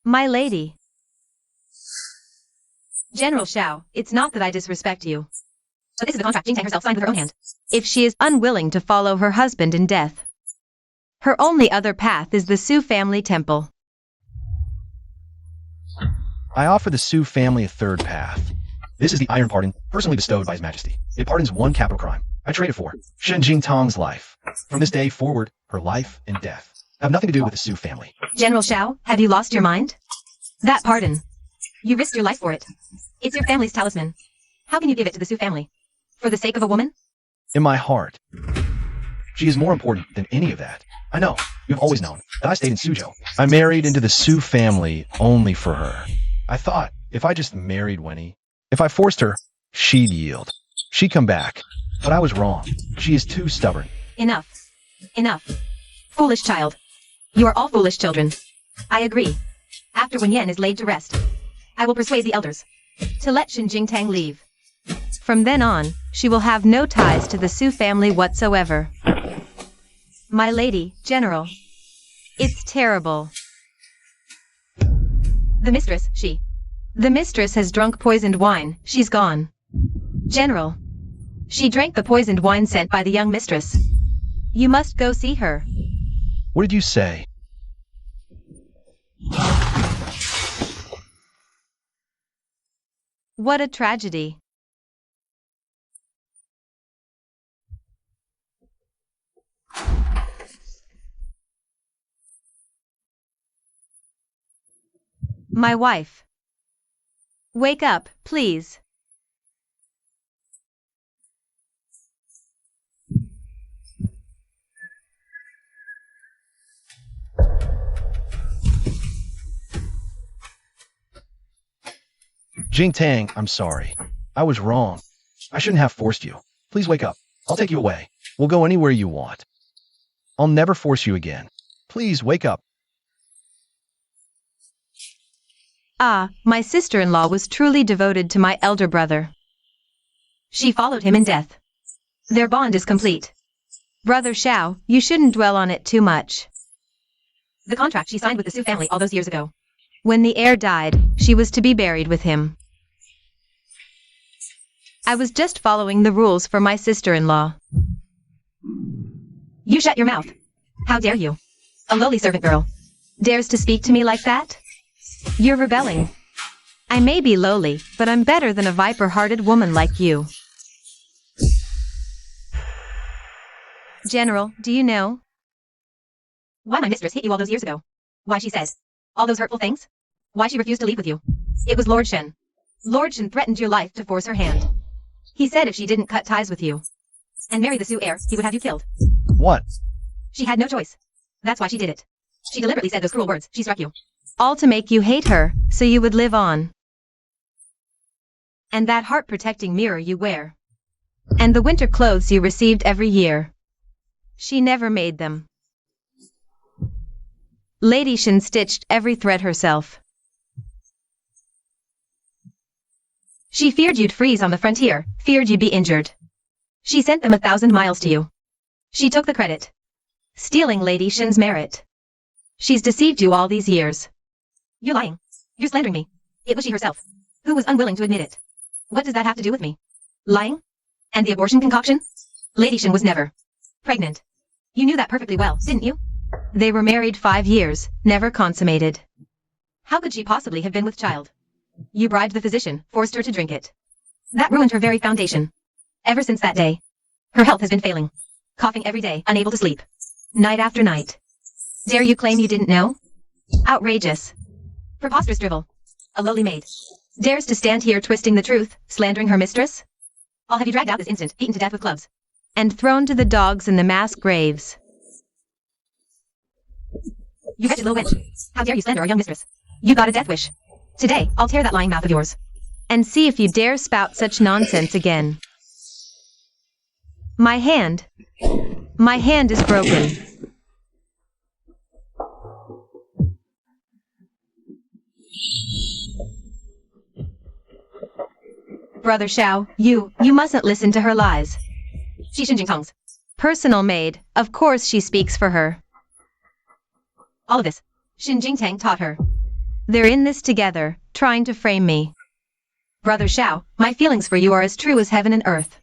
My lady. General Xiao, it's not that I disrespect you. But this is the contract Jingtang herself signed with her own hand. If she is unwilling to follow her husband in death, her only other path is the Su family temple. I offer the Su family a third path. This is the Iron Pardon, personally bestowed by His Majesty. It pardons one capital crime. I trade it for Shen Jingtang's life. From this day forward, her life and death have nothing to do with the Su family. General Xiao, have you lost your mind? That pardon. You risked your life for it. It's your family's talisman. How can you give it to the Su family? For the sake of a woman? In my heart, She is more important than any of that. I know. You've always known that I stayed in Suzhou. I married into the Su family only for her. I thought if I just married Winnie, if I forced her, she'd yield. She'd come back. But I was wrong. She is too stubborn. Enough. Enough. Foolish child. You are all foolish children. I agree. After Wen Yan is laid to rest, I will persuade the elders to let Shin Jingtang leave. From then on, she will have no ties to the Su family whatsoever. My lady, General. It's terrible. The mistress, The mistress has drunk poisoned wine. She's gone. General. She drank the poisoned wine sent by the young mistress. You must go see her. What did you say? What a tragedy. My wife. Wake up, please. Jingtang, I'm sorry. I was wrong. I shouldn't have forced you. Please wake up. I'll take you away. We'll go anywhere you want. I'll never force you again. Please wake up. Ah, my sister-in-law was truly devoted to my elder brother. She followed him in death. Their bond is complete. Brother Xiao, you shouldn't dwell on it too much. The contract she signed with the Su family all those years ago. When the heir died, she was to be buried with him. I was just following the rules for my sister-in-law. You shut your mouth. How dare you? A lowly servant girl dares to speak to me like that? You're rebelling. I may be lowly, but I'm better than a viper-hearted woman like you. General, do you know why my mistress hit you all those years ago? Why she said all those hurtful things? Why she refused to leave with you? It was Lord Shen. Lord Shen threatened your life to force her hand. He said if she didn't cut ties with you and marry the Su heir, he would have you killed. What? She had no choice. That's why she did it. She deliberately said those cruel words. She struck you. All to make you hate her, so you would live on. And that heart-protecting mirror you wear. And the winter clothes you received every year. She never made them. Lady Shen stitched every thread herself. She feared you'd freeze on the frontier, feared you'd be injured. She sent them 1,000 miles to you. She took the credit, stealing Lady Shen's merit. She's deceived you all these years. You're lying. You're slandering me. It was she herself who was unwilling to admit it. What does that have to do with me? Lying? And the abortion concoction? Lady Shen was never pregnant. You knew that perfectly well, didn't you? They were married 5 years, never consummated. How could she possibly have been with child? You bribed the physician, forced her to drink it. That ruined her very foundation. Ever since that day, her health has been failing. Coughing every day, unable to sleep. Night after night. Dare you claim you didn't know? Outrageous. Preposterous drivel. A lowly maid dares to stand here twisting the truth, slandering her mistress? I'll have you dragged out this instant, beaten to death with clubs, and thrown to the dogs in the mass graves. You wretched low wench. How dare you slander our young mistress? You got a death wish. Today, I'll tear that lying mouth of yours. And see if you dare spout such nonsense again. My hand is broken. Brother Xiao, you mustn't listen to her lies. She Shin Jingtang's personal maid, of course she speaks for her. All of this, Shin Jingtang taught her. They're in this together, trying to frame me. Brother Xiao, my feelings for you are as true as heaven and earth.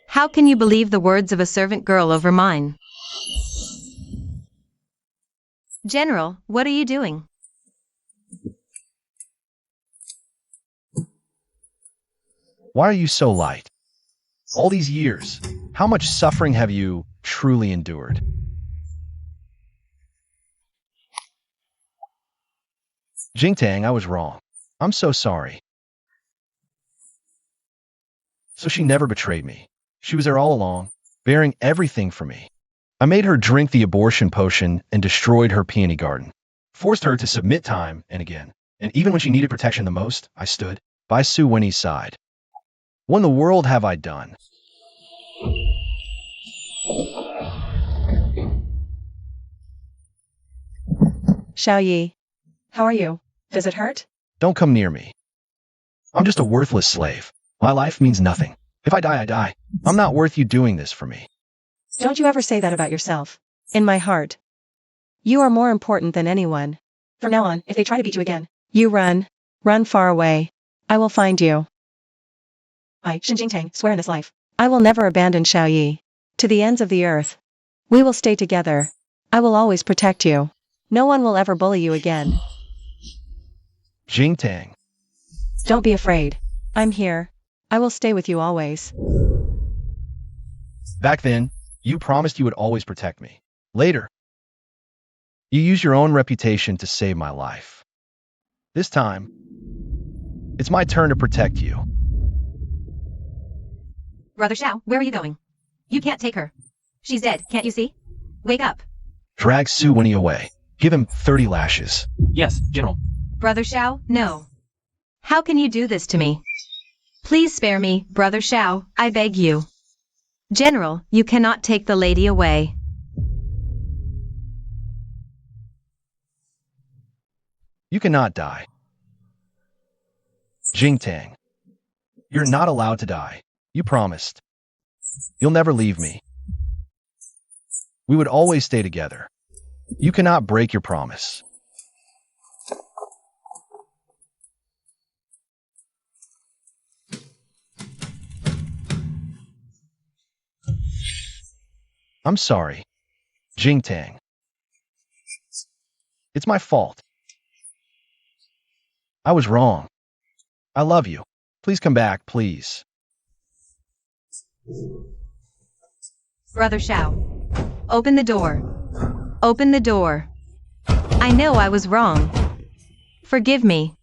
How can you believe the words of a servant girl over mine? General, what are you doing? Why are you so light? All these years, how much suffering have you truly endured? Jingtang, I was wrong. I'm so sorry. So she never betrayed me. She was there all along, bearing everything for me. I made her drink the abortion potion and destroyed her peony garden. Forced her to submit time and again. And even when she needed protection the most, I stood by Su Winnie's side. What in the world have I done? Xiaoyi, how are you? Does it hurt? Don't come near me. I'm just a worthless slave. My life means nothing. If I die, I die. I'm not worth you doing this for me. Don't you ever say that about yourself. In my heart, you are more important than anyone. From now on, if they try to beat you again, you run. Run far away. I will find you. I, Shin Jingtang, swear in this life, I will never abandon Xiaoyi. To the ends of the earth. We will stay together. I will always protect you. No one will ever bully you again. Jingtang. Don't be afraid. I'm here. I will stay with you always. Back then, you promised you would always protect me. Later, you used your own reputation to save my life. This time, it's my turn to protect you. Brother Xiao, where are you going? You can't take her. She's dead, can't you see? Wake up. Drag Su Winnie away. Give him 30 lashes. Yes, General. Brother Xiao, no. How can you do this to me? Please spare me, Brother Xiao, I beg you. General, you cannot take the lady away. You cannot die. Jingtang. You're not allowed to die. You promised. You'll never leave me. We would always stay together. You cannot break your promise. I'm sorry, Jingtang. It's my fault. I was wrong. I love you. Please come back, please. Brother Xiao, open the door. Open the door. I know I was wrong. Forgive me.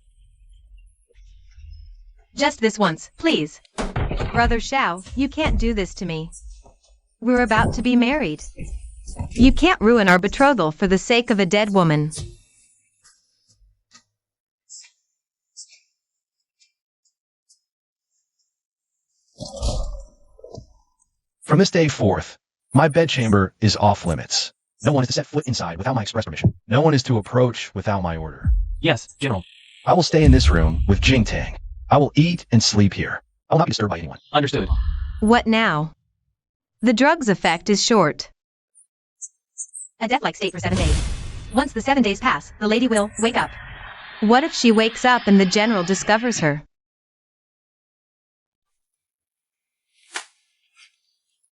Just this once, please. Brother Xiao, you can't do this to me. We're about to be married. You can't ruin our betrothal for the sake of a dead woman. From this day forth, my bedchamber is off limits. No one is to set foot inside without my express permission. No one is to approach without my order. Yes, General. I will stay in this room with Jingtang. I will eat and sleep here. I will not be disturbed by anyone. Understood. What now? The drug's effect is short. A death-like state for 7 days. Once the 7 days pass, the lady will wake up. What if she wakes up and the general discovers her?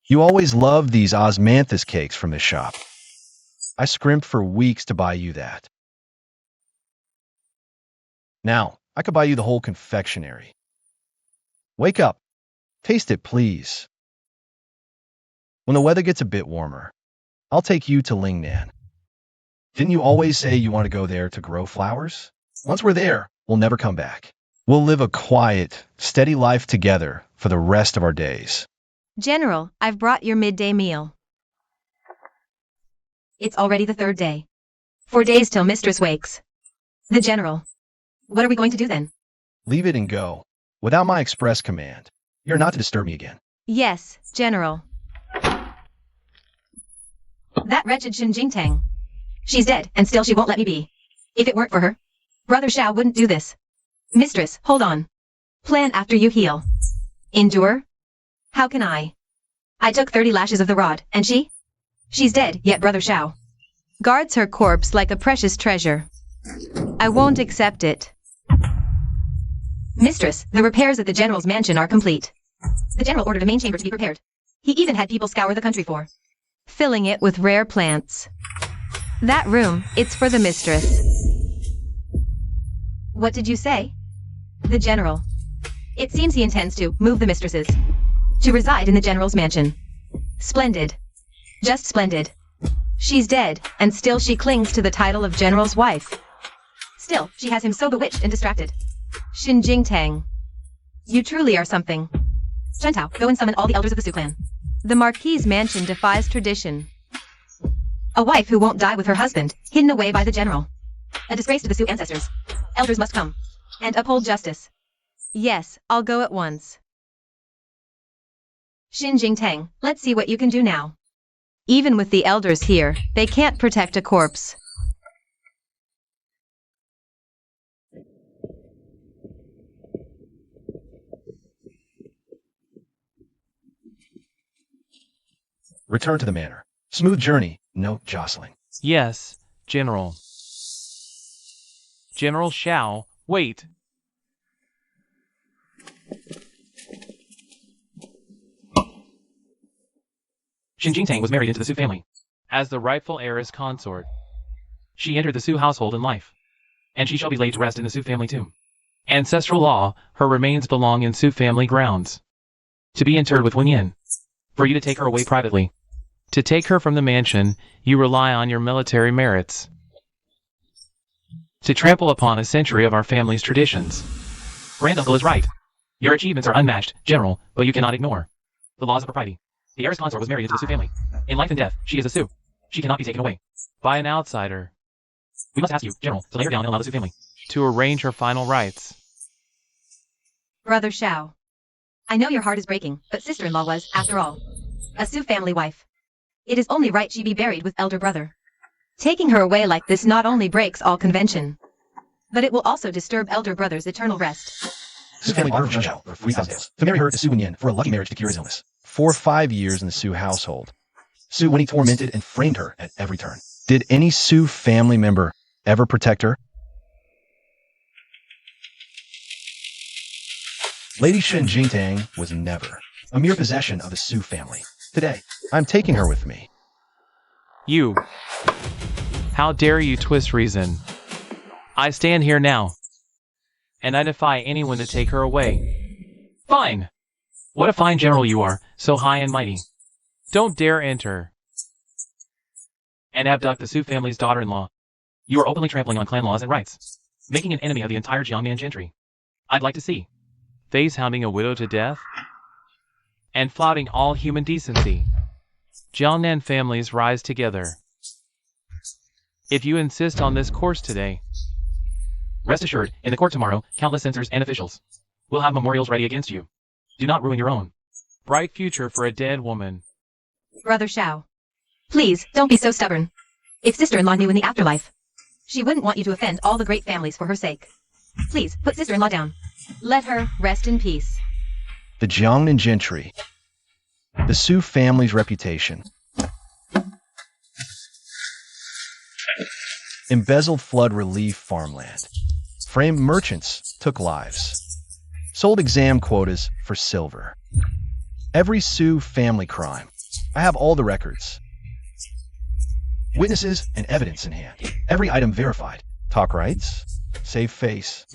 You always loved these osmanthus cakes from this shop. I scrimped for weeks to buy you that. Now, I could buy you the whole confectionery. Wake up. Taste it, please. When the weather gets a bit warmer, I'll take you to Lingnan. Didn't you always say you want to go there to grow flowers? Once we're there, we'll never come back. We'll live a quiet, steady life together for the rest of our days. General, I've brought your midday meal. It's already the 3rd day. 4 days till Mistress wakes. The General. What are we going to do then? Leave it and go. Without my express command. You're not to disturb me again. Yes, General. That wretched Shin Jingtang. She's dead, and still she won't let me be. If it weren't for her, Brother Xiao wouldn't do this. Mistress, hold on. Plan after you heal. Endure? How can I? I took 30 lashes of the rod, and she? She's dead, yet Brother Xiao guards her corpse like a precious treasure. I won't accept it. Mistress, the repairs at the General's mansion are complete. The General ordered a main chamber to be prepared. He even had people scour the country for filling it with rare plants. That room, it's for the mistress. What did you say? The General. It seems he intends to move the mistresses to reside in the General's mansion. Splendid. Just splendid. She's dead, and still she clings to the title of General's wife. Still, she has him so bewitched and distracted. Shin Jingtang. You truly are something. Chentao, go and summon all the elders of the Su clan. The Marquis's mansion defies tradition. A wife who won't die with her husband, hidden away by the general. A disgrace to the Sioux ancestors. Elders must come and uphold justice. Yes, I'll go at once. Xin Jingtang, let's see what you can do now. Even with the elders here, they can't protect a corpse. Return to the manor. Smooth journey, no jostling. Yes, General. General Shao, wait. Xin Jingtang was married into the Sioux family. As the rightful heiress consort, she entered the Sioux household in life, and she shall be laid to rest in the Sioux family tomb. Ancestral law, her remains belong in Sioux family grounds. To be interred with Wenyan. For you to take her away privately. To take her from the mansion, you rely on your military merits. To trample upon a century of our family's traditions. Granduncle is right. Your achievements are unmatched, General, but you cannot ignore the laws of propriety. The heiress consort was married into the Sioux family. In life and death, she is a Sioux. She cannot be taken away by an outsider. We must ask you, General, to lay her down and allow the Sioux family to arrange her final rites. Brother Shao. I know your heart is breaking, but sister-in-law was, after all, a Sioux family wife. It is only right she be buried with elder brother. Taking her away like this not only breaks all convention, but it will also disturb elder brother's eternal rest. Sioux family offered Zheng Zhao for 3,000 days to marry her to Su Wenyan for a lucky marriage to cure his illness. 4 or 5 years in the Sioux household. Su Wenyi tormented and framed her at every turn. Did any Sioux family member ever protect her? Lady Xin Jingtang was never a mere possession of the Sioux family. Today, I'm taking her with me. You. How dare you twist reason? I stand here now, and I defy anyone to take her away. Fine! What a fine general you are, so high and mighty. Don't dare enter and abduct the Sioux family's daughter-in-law. You are openly trampling on clan laws and rights, making an enemy of the entire Jiangnan gentry. I'd like to see face hounding a widow to death and flouting all human decency. Jiangnan families rise together. If you insist on this course today, rest assured, in the court tomorrow, countless censors and officials will have memorials ready against you. Do not ruin your own bright future for a dead woman. Brother Shao. Please, don't be so stubborn. If sister-in-law knew in the afterlife, she wouldn't want you to offend all the great families for her sake. Please, put sister-in-law down. Let her rest in peace. The Jiangnan gentry. The Sioux family's reputation. Embezzled flood relief farmland. Framed merchants took lives. Sold exam quotas for silver. Every Sioux family crime. I have all the records. Witnesses and evidence in hand. Every item verified. Talk rights. Save face.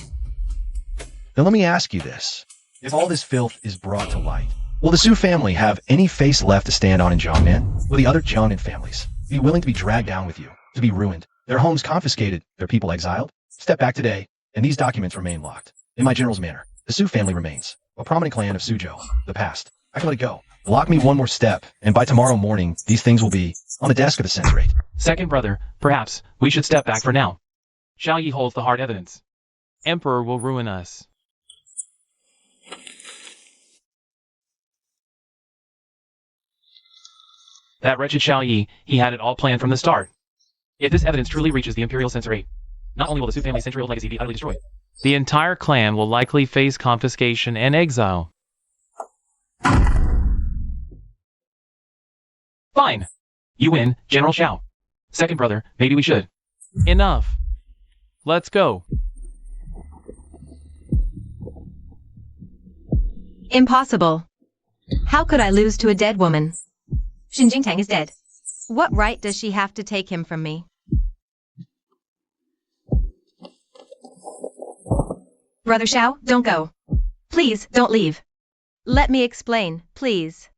Then let me ask you this. If all this filth is brought to light, will the Sioux family have any face left to stand on in Jiangnan? Will the other Jiangnan families be willing to be dragged down with you, to be ruined, their homes confiscated, their people exiled? Step back today, and these documents remain locked. In my general's manor, the Sioux family remains, a prominent clan of Suzhou, the past. I can let it go. Lock me one more step, and by tomorrow morning, these things will be on the desk of the censorate. Second brother, perhaps we should step back for now. Shao Yi holds the hard evidence. Emperor will ruin us. That wretched Shao Yi, he had it all planned from the start. If this evidence truly reaches the Imperial censorate, not only will the Sioux family's century-old legacy be utterly destroyed, the entire clan will likely face confiscation and exile. Fine. You win, General Shao. Second brother, maybe we should. Enough. Let's go. Impossible. How could I lose to a dead woman? Xin Jingtang is dead. What right does she have to take him from me? Brother Shao, don't go. Please, don't leave. Let me explain, please.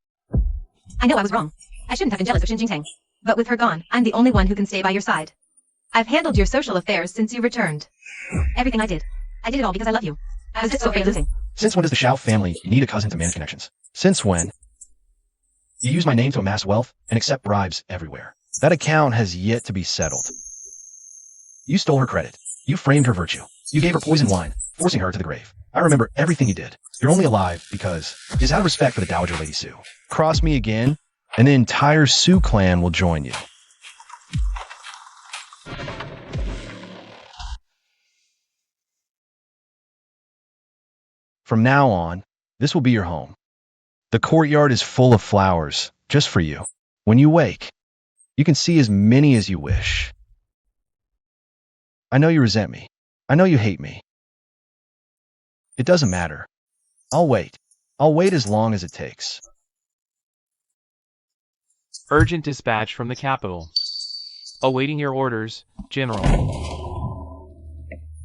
I know I was wrong. I shouldn't have been jealous of Xin Jingtang. But with her gone, I'm the only one who can stay by your side. I've handled your social affairs since you returned. Everything I did it all because I love you. I was just so afraid of losing. Since when does the Shao family need a cousin to manage connections? Since when? You use my name to amass wealth and accept bribes everywhere. That account has yet to be settled. You stole her credit. You framed her virtue. You gave her poisoned wine, forcing her to the grave. I remember everything you did. You're only alive because it's out of respect for the Dowager Lady Sue. Cross me again, and the entire Sioux clan will join you. From now on, this will be your home. The courtyard is full of flowers, just for you. When you wake, you can see as many as you wish. I know you resent me. I know you hate me. It doesn't matter. I'll wait. I'll wait as long as it takes. Urgent dispatch from the capital. Awaiting your orders, General.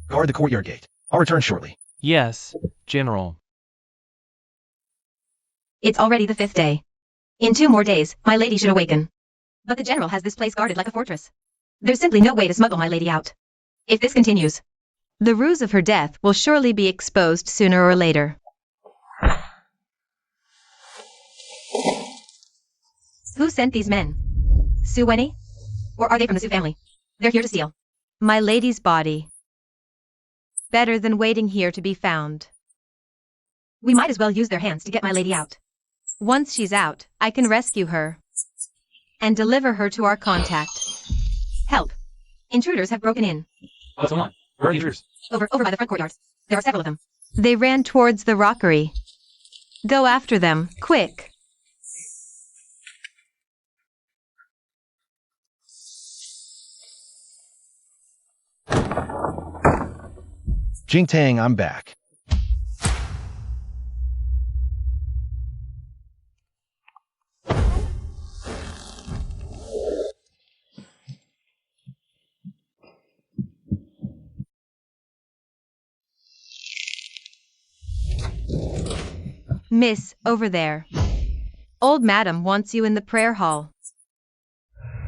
Guard the courtyard gate. I'll return shortly. Yes, General. It's already the 5th day. In 2 more days, my lady should awaken. But the general has this place guarded like a fortress. There's simply no way to smuggle my lady out. If this continues, the ruse of her death will surely be exposed sooner or later. Who sent these men? Sioux Wenny? Or are they from the Sioux family? They're here to steal my lady's body. Better than waiting here to be found. We might as well use their hands to get my lady out. Once she's out, I can rescue her and deliver her to our contact. Help! Intruders have broken in. What's going on? Where are the intruders? Over by the front courtyard. There are several of them. They ran towards the rockery. Go after them, quick. Jingtang, I'm back. Miss, over there. Old Madam wants you in the prayer hall.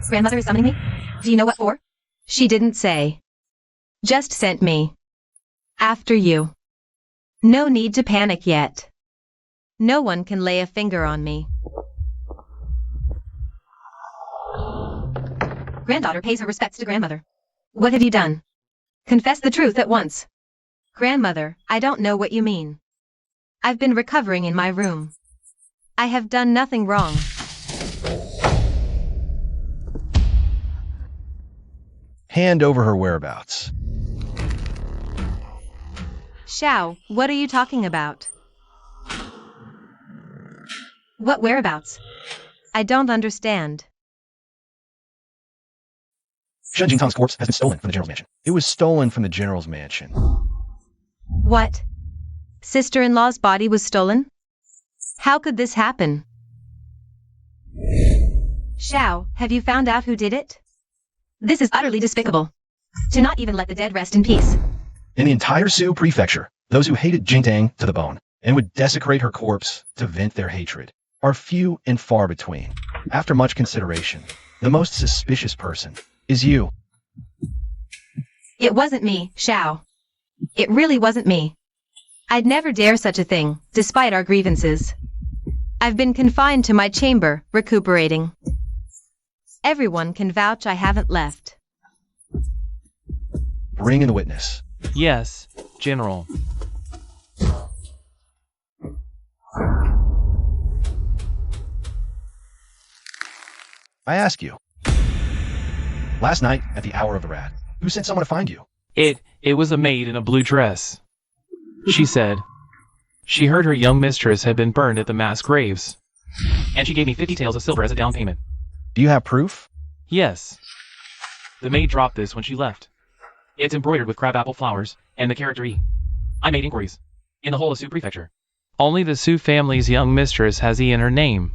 Grandmother is summoning me? Do you know what for? She didn't say. Just sent me. After you. No need to panic yet. No one can lay a finger on me. Granddaughter pays her respects to grandmother. What have you done? Confess the truth at once. Grandmother, I don't know what you mean. I've been recovering in my room. I have done nothing wrong. Hand over her whereabouts. Xiao, what are you talking about? What whereabouts? I don't understand. Shen Jingtang's corpse has been stolen from the general's mansion. It was stolen from the general's mansion. What? Sister-in-law's body was stolen? How could this happen? Xiao, have you found out who did it? This is utterly despicable. To not even let the dead rest in peace. In the entire Sioux prefecture, those who hated Jingtang to the bone and would desecrate her corpse to vent their hatred are few and far between. After much consideration, the most suspicious person is you. It wasn't me, Xiao. It really wasn't me. I'd never dare such a thing, despite our grievances. I've been confined to my chamber, recuperating. Everyone can vouch I haven't left. Bring in the witness. Yes, General. I ask you. Last night, at the hour of the rat, who sent someone to find you? It was a maid in a blue dress. She said she heard her young mistress had been burned at the mass graves, and she gave me 50 taels of silver as a down payment. Do you have proof? Yes. The maid dropped this when she left. It's embroidered with crabapple flowers, and the character E. I made inquiries. In the whole of Sioux Prefecture. Only the Sioux family's young mistress has E in her name.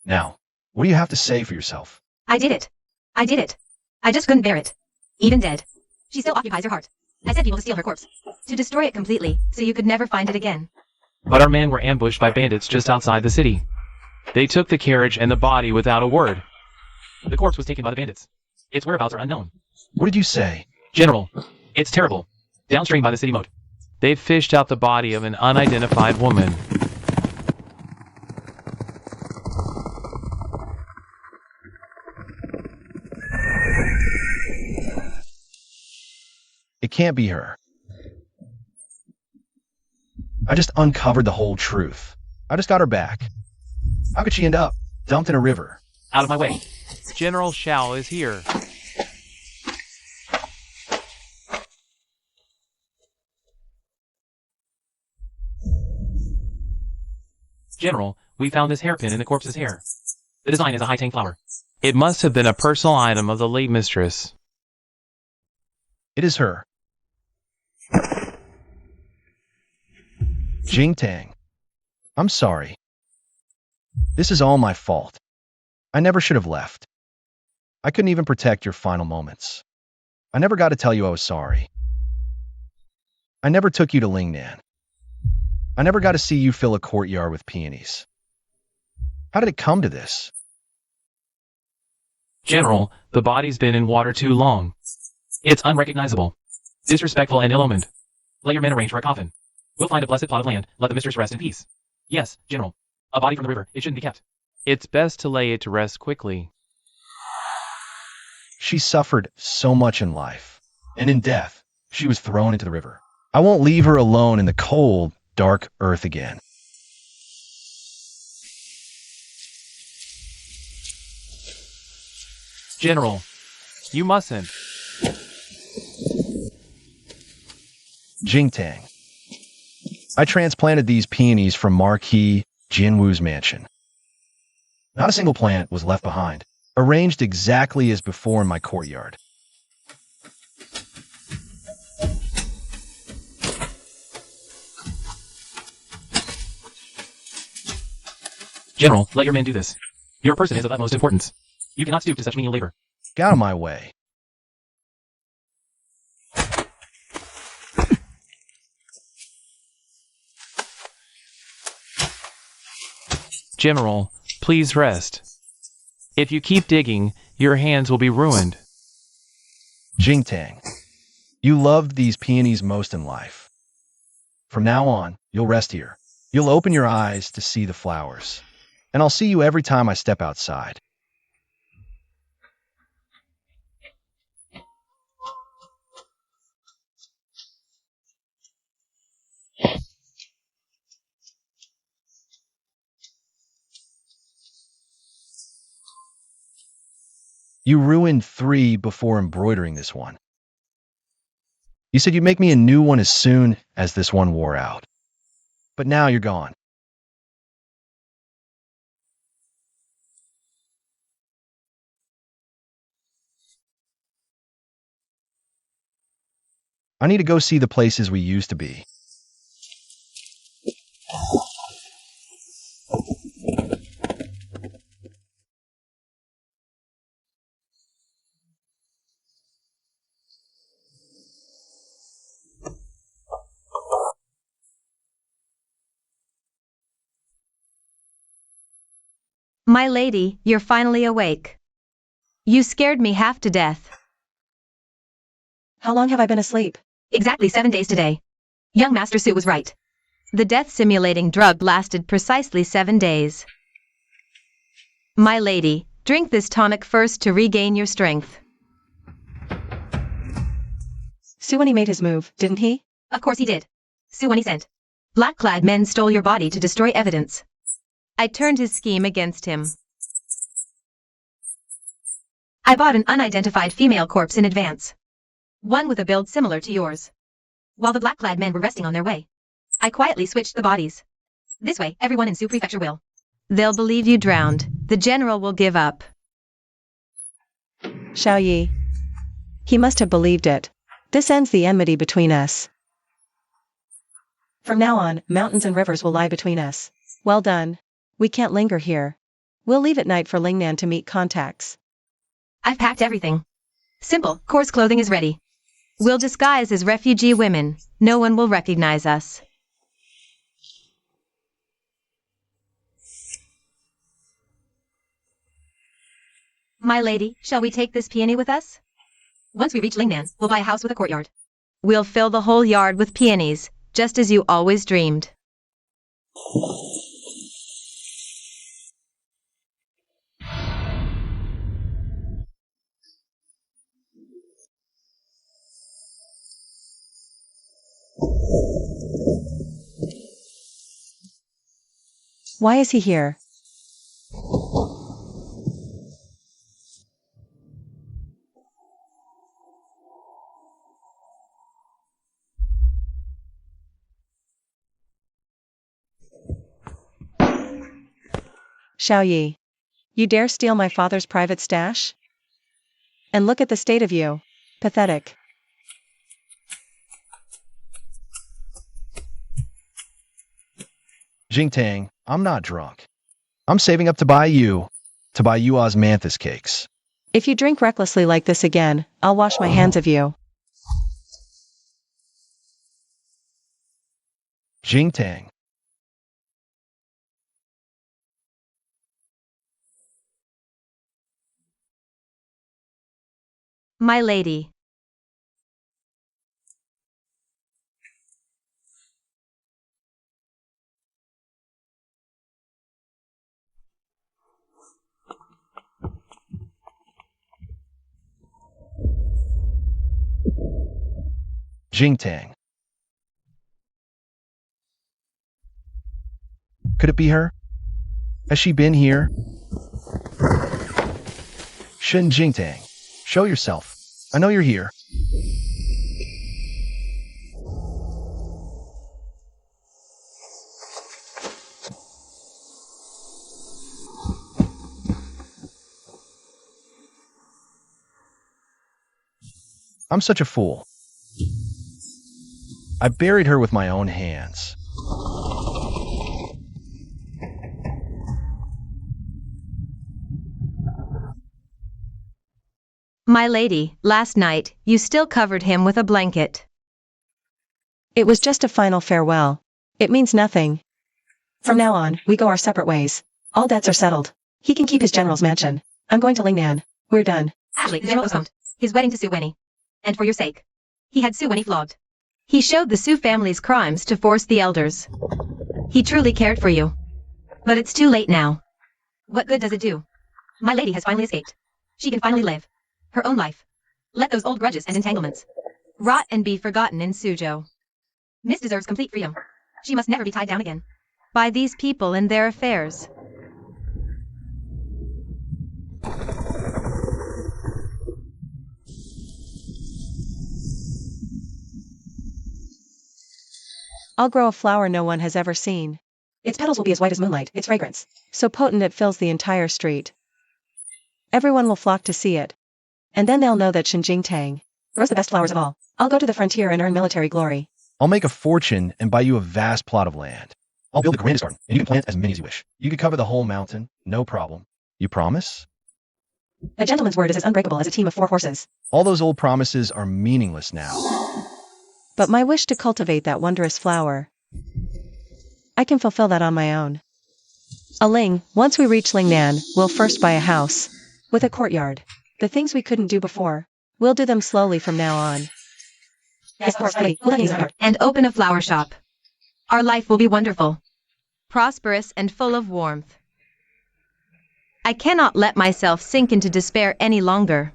Now, what do you have to say for yourself? I did it. I did it. I just couldn't bear it. Even dead. She still occupies your heart. I sent people to steal her corpse. To destroy it completely, so you could never find it again. But our men were ambushed by bandits just outside the city. They took the carriage and the body without a word. The corpse was taken by the bandits. Its whereabouts are unknown. What did you say? General, it's terrible. Downstream by the city moat. They've fished out the body of an unidentified woman. can't be her. I just uncovered the whole truth. I just got her back. How could she end up dumped in a river? Out of my way. General Shao is here. General, we found this hairpin in the corpse's hair. The design is a high-tang flower. It must have been a personal item of the late mistress. It is her. Jingtang. I'm sorry. This is all my fault. I never should have left. I couldn't even protect your final moments. I never got to tell you I was sorry. I never took you to Lingnan. I never got to see you fill a courtyard with peonies. How did it come to this? General, the body's been in water too long. It's unrecognizable, disrespectful, and ill-omened. Let your men arrange for a coffin. We'll find a blessed plot of land. Let the mistress rest in peace. Yes, General. A body from the river. It shouldn't be kept. It's best to lay it to rest quickly. She suffered so much in life, and in death, she was thrown into the river. I won't leave her alone in the cold, dark earth again. General, you mustn't. Jingtang. I transplanted these peonies from Marquis Jinwu's mansion. Not a single plant was left behind, arranged exactly as before in my courtyard. General, let your men do this. Your person is of utmost importance. You cannot stoop to such menial labor. Get out of my way. General, please rest. If you keep digging, your hands will be ruined. Jingtang, you loved these peonies most in life. From now on, you'll rest here. You'll open your eyes to see the flowers. And I'll see you every time I step outside. You ruined 3 before embroidering this one. You said you'd make me a new one as soon as this one wore out. But now you're gone. I need to go see the places we used to be. My lady, you're finally awake. You scared me half to death. How long have I been asleep? Exactly 7 days today. Young Master Su was right. The death-simulating drug lasted precisely 7 days. My lady, drink this tonic first to regain your strength. Suwani made his move, didn't he? Of course he did. Suwani sent. Black-clad men stole your body to destroy evidence. I turned his scheme against him. I bought an unidentified female corpse in advance. One with a build similar to yours. While the black-clad men were resting on their way, I quietly switched the bodies. This way, everyone in Su Prefecture will. They'll believe you drowned. The general will give up. Xiaoyi. He must have believed it. This ends the enmity between us. From now on, mountains and rivers will lie between us. Well done. We can't linger here. We'll leave at night for Lingnan to meet contacts. I've packed everything. Simple, coarse clothing is ready. We'll disguise as refugee women. No one will recognize us. My lady, shall we take this peony with us? Once we reach Lingnan, we'll buy a house with a courtyard. We'll fill the whole yard with peonies, just as you always dreamed. Why is he here? Xiaoyi, you dare steal my father's private stash? And look at the state of you. Pathetic. Jingtang, I'm not drunk. I'm saving up to buy you osmanthus cakes. If you drink recklessly like this again, I'll wash my hands of you. Jingtang. My lady. Jingtang. Could it be her? Has she been here? Shen Jingtang, show yourself. I know you're here. I'm such a fool. I buried her with my own hands. My lady, last night, you still covered him with a blanket. It was just a final farewell. It means nothing. From now on, we go our separate ways. All debts are settled. He can keep his general's mansion. I'm going to Lingnan. We're done. Actually, the general postponed his wedding to Su Wenny. And for your sake, he had Su Wenny flogged. He showed the Su family's crimes to force the elders. He truly cared for you. But it's too late now. What good does it do? My lady has finally escaped. She can finally live her own life. Let those old grudges and entanglements rot and be forgotten in Suzhou. Miss deserves complete freedom. She must never be tied down again by these people and their affairs. I'll grow a flower no one has ever seen. Its petals will be as white as moonlight, its fragrance so potent it fills the entire street. Everyone will flock to see it. And then they'll know that Xinjingtang grows the best flowers of all. I'll go to the frontier and earn military glory. I'll make a fortune and buy you a vast plot of land. I'll build the grandest garden, and you can plant as many as you wish. You can cover the whole mountain, no problem. You promise? A gentleman's word is as unbreakable as a team of 4 horses. All those old promises are meaningless now. But my wish to cultivate that wondrous flower, I can fulfill that on my own. Aling, once we reach Lingnan, we'll first buy a house with a courtyard. The things we couldn't do before, we'll do them slowly from now on. Yes, of course, and open a flower shop. Our life will be wonderful, prosperous, and full of warmth. I cannot let myself sink into despair any longer.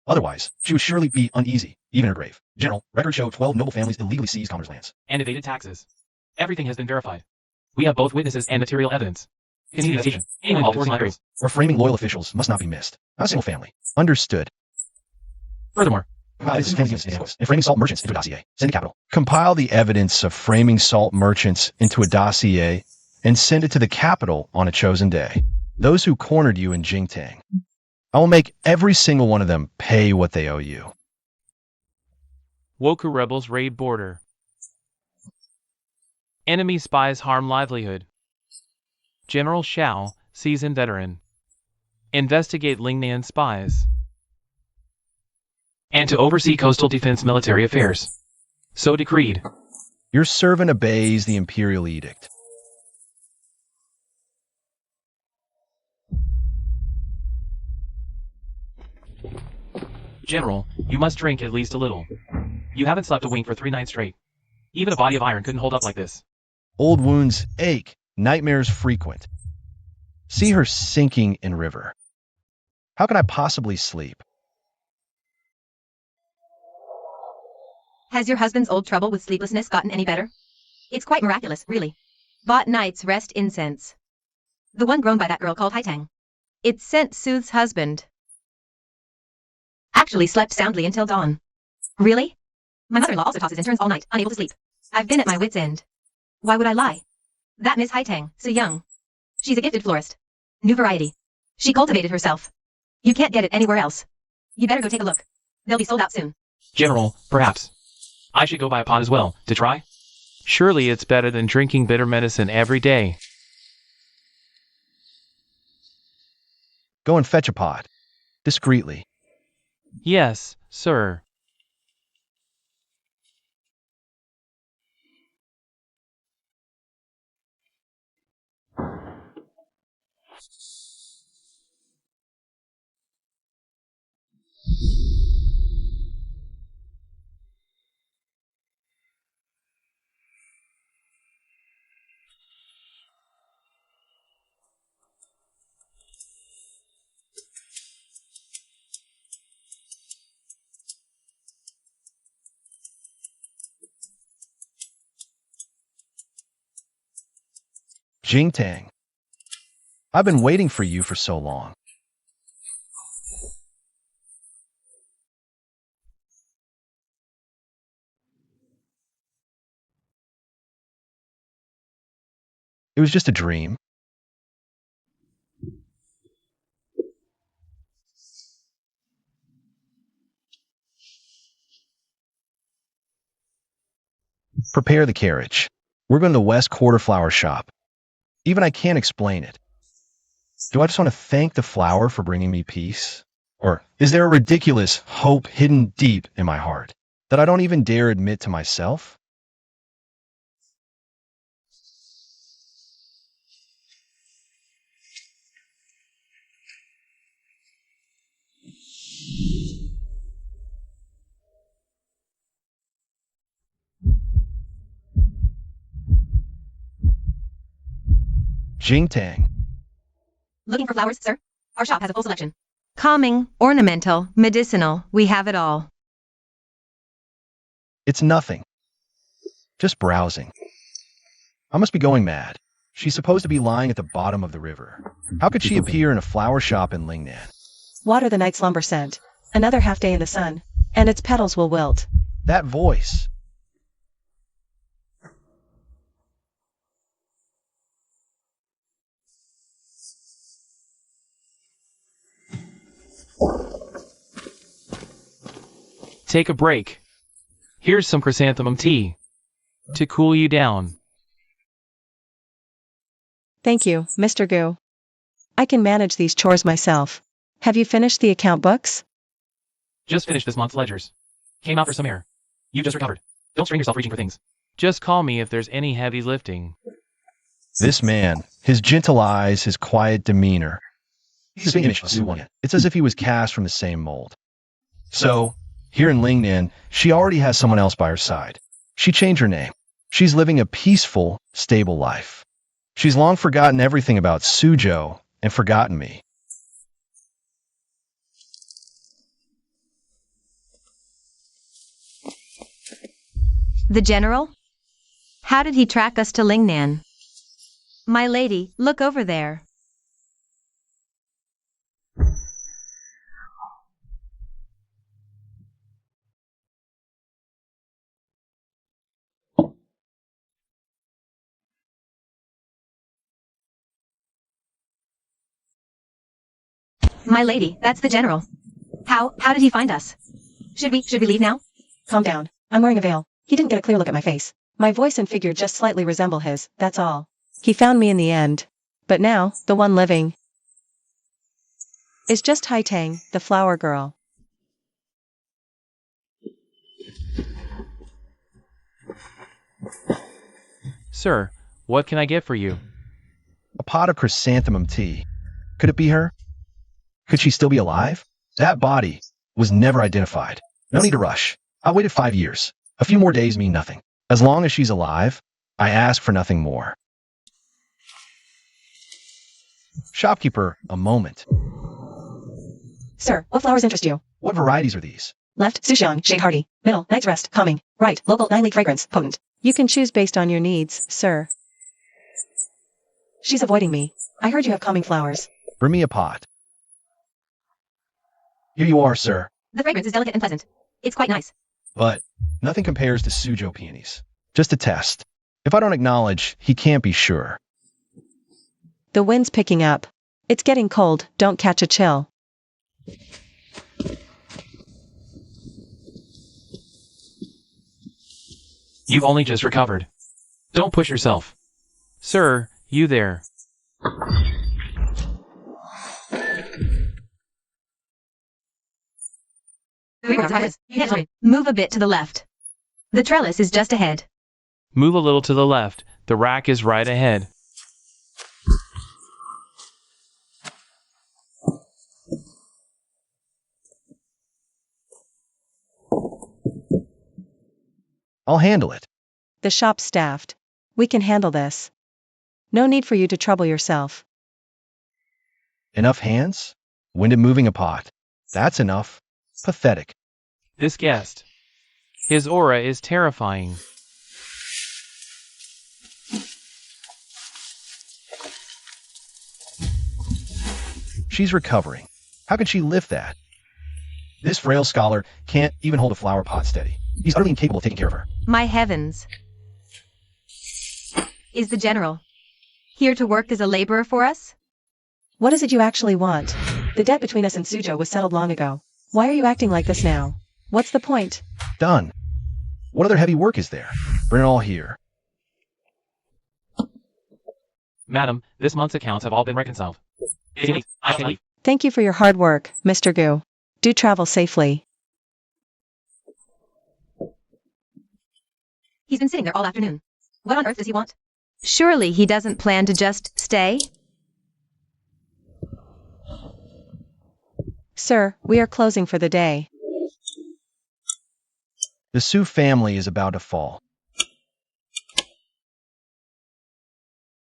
Otherwise, she would surely be uneasy, even in her grave. General, records show 12 noble families illegally seized commerce lands. And evaded taxes. Everything has been verified. We have both witnesses and material evidence. Continue investigation. Aiming all forcing libraries. Or framing loyal officials must not be missed. Not a single family. Understood. Furthermore, And framing salt merchants into a dossier. Send to capital. Compile the evidence of framing salt merchants into a dossier and send it to the capital on a chosen day. Those who cornered you in Jingtang. I will make every single one of them pay what they owe you. Woku rebels raid border. Enemy spies harm livelihood. General Xiao, seasoned veteran. Investigate Lingnan spies. And to oversee coastal defense military affairs. So decreed. Your servant obeys the imperial edict. General, you must drink at least a little. You haven't slept a wink for 3 nights straight. Even a body of iron couldn't hold up like this. Old wounds ache, nightmares frequent. See her sinking in river. How can I possibly sleep? Has your husband's old trouble with sleeplessness gotten any better? It's quite miraculous, really. Bought night's rest incense. The one grown by that girl called Haitang. Its scent soothes husband. Actually slept soundly until dawn. Really? My mother-in-law also tosses and turns all night, unable to sleep. I've been at my wit's end. Why would I lie? That Miss Haitang, so young. She's a gifted florist. New variety. She cultivated herself. You can't get it anywhere else. You better go take a look. They'll be sold out soon. General, perhaps. I should go buy a pot as well, to try? Surely it's better than drinking bitter medicine every day. Go and fetch a pot. Discreetly. Yes, sir. Jingtang. I've been waiting for you for so long. It was just a dream. Prepare the carriage. We're going to the West Quarter Flower Shop. Even I can't explain it. Do I just want to thank the flower for bringing me peace? Or is there a ridiculous hope hidden deep in my heart that I don't even dare admit to myself? Jingtang. Looking for flowers, sir? Our shop has a full selection. Calming, ornamental, medicinal, we have it all. It's nothing. Just browsing. I must be going mad. She's supposed to be lying at the bottom of the river. How could she appear in a flower shop in Lingnan? Water the night slumber scent. Another half day in the sun, and its petals will wilt. That voice. Take a break. Here's some chrysanthemum tea. To cool you down. Thank you, Mr. Gu. I can manage these chores myself. Have you finished the account books? Just finished this month's ledgers. Came out for some air. You've just recovered. Don't strain yourself reaching for things. Just call me if there's any heavy lifting. This man, his gentle eyes, his quiet demeanor. He's an image of Su. It's as if he was cast from the same mold. So, here in Lingnan, she already has someone else by her side. She changed her name. She's living a peaceful, stable life. She's long forgotten everything about Suzhou and forgotten me. The general? How did he track us to Lingnan? My lady, look over there. My lady, that's the general. How did he find us? Should we leave now? Calm down. I'm wearing a veil. He didn't get a clear look at my face. My voice and figure just slightly resemble his, that's all. He found me in the end. But now, the one living is just Haitang, the flower girl. Sir, what can I get for you? A pot of chrysanthemum tea. Could it be her? Could she still be alive? That body was never identified. No need to rush. I waited 5 years. A few more days mean nothing. As long as she's alive, I ask for nothing more. Shopkeeper, a moment. Sir, what flowers interest you? What varieties are these? Left, Suxiang, shade hardy. Middle, night's rest, calming. Right, local 9-leaf fragrance, potent. You can choose based on your needs, sir. She's avoiding me. I heard you have calming flowers. Bring me a pot. Here you are, sir. The fragrance is delicate and pleasant. It's quite nice. But nothing compares to Sujo peonies. Just a test. If I don't acknowledge, he can't be sure. The wind's picking up. It's getting cold, don't catch a chill. You've only just recovered. Don't push yourself. Sir, you there. Move a bit to the left. The trellis is just ahead. Move a little to the left. The rack is right ahead. I'll handle it. The shop's staffed. We can handle this. No need for you to trouble yourself. Enough hands? Winded moving a pot. That's enough. Pathetic. This guest. His aura is terrifying. She's recovering. How can she lift that? This frail scholar can't even hold a flower pot steady. He's utterly incapable of taking care of her. My heavens. Is the general here to work as a laborer for us? What is it you actually want? The debt between us and Sujo was settled long ago. Why are you acting like this now? What's the point? Done. What other heavy work is there? Bring it all here. Madam, this month's accounts have all been reconciled. I can leave. Thank you for your hard work, Mr. Gu. Do travel safely. He's been sitting there all afternoon. What on earth does he want? Surely he doesn't plan to just stay? Sir, we are closing for the day. The Su family is about to fall.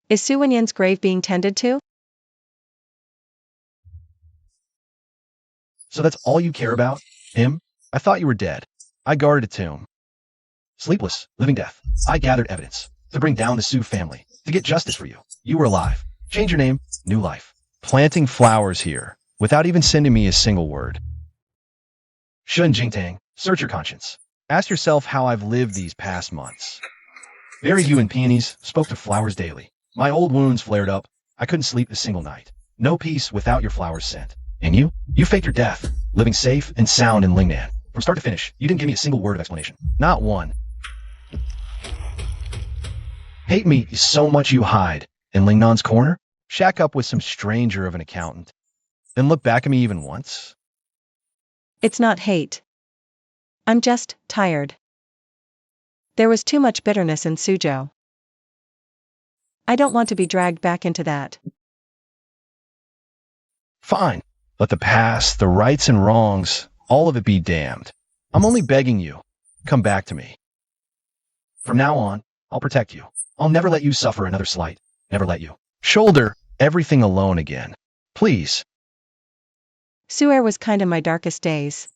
Is Su Wenyan's grave being tended to? So that's all you care about? Him? I thought you were dead. I guarded a tomb. Sleepless, living death. I gathered evidence to bring down the Su family, to get justice for you. You were alive. Change your name, new life. Planting flowers here, without even sending me a single word. Shun Jingtang, search your conscience. Ask yourself how I've lived these past months. Buried you in peonies, spoke to flowers daily. My old wounds flared up. I couldn't sleep a single night. No peace without your flowers scent. And you? You faked your death, living safe and sound in Lingnan. From start to finish, you didn't give me a single word of explanation. Not one. Hate me is so much you hide. In Lingnan's corner? Shack up with some stranger of an accountant. Then look back at me even once? It's not hate. I'm just tired. There was too much bitterness in Sujo. I don't want to be dragged back into that. Fine. Let the past, the rights and wrongs, all of it be damned. I'm only begging you. Come back to me. From now on, I'll protect you. I'll never let you suffer another slight. Never let you shoulder everything alone again. Please. Su'er was kind in my darkest days.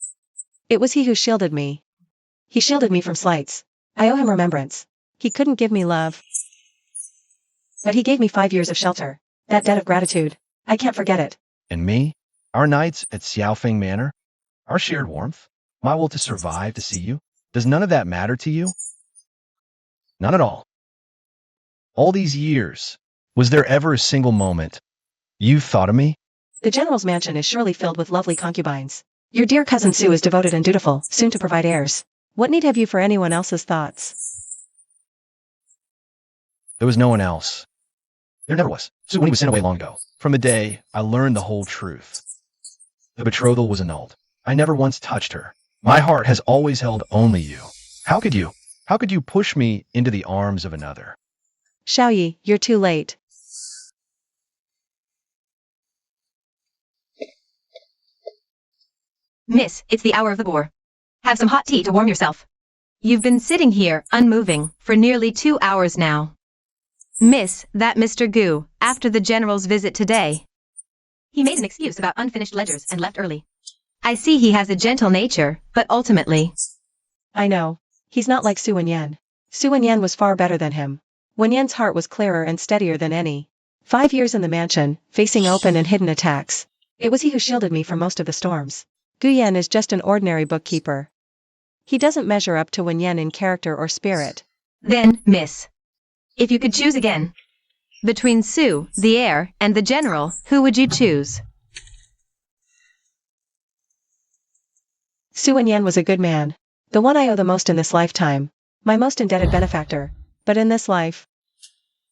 It was he who shielded me. He shielded me from slights. I owe him remembrance. He couldn't give me love. But he gave me 5 years of shelter. That debt of gratitude. I can't forget it. And me? Our nights at Xiaofeng Manor? Our shared warmth? My will to survive to see you? Does none of that matter to you? None at all. All these years, was there ever a single moment you thought of me? The general's mansion is surely filled with lovely concubines. Your dear cousin Su is devoted and dutiful, soon to provide heirs. What need have you for anyone else's thoughts? There was no one else. There never was. Su when he was sent away long ago. From the day I learned the whole truth. The betrothal was annulled. I never once touched her. My heart has always held only you. How could you? How could you push me into the arms of another? Xiaoyi, you're too late. Miss, it's the hour of the boar. Have some hot tea to warm yourself. You've been sitting here, unmoving, for nearly 2 hours now. Miss, that Mr. Gu, after the general's visit today. He made an excuse about unfinished ledgers and left early. I see he has a gentle nature, but ultimately... I know. He's not like Su Wenyan. Su Wenyan was far better than him. Wenyan's heart was clearer and steadier than any. 5 years in the mansion, facing open and hidden attacks. It was he who shielded me from most of the storms. Gu Yan is just an ordinary bookkeeper. He doesn't measure up to Wen Yan in character or spirit. Then, miss, if you could choose again, between Su, the heir, and the general, who would you choose? Su Wen Yan was a good man. The one I owe the most in this lifetime. My most indebted benefactor. But in this life,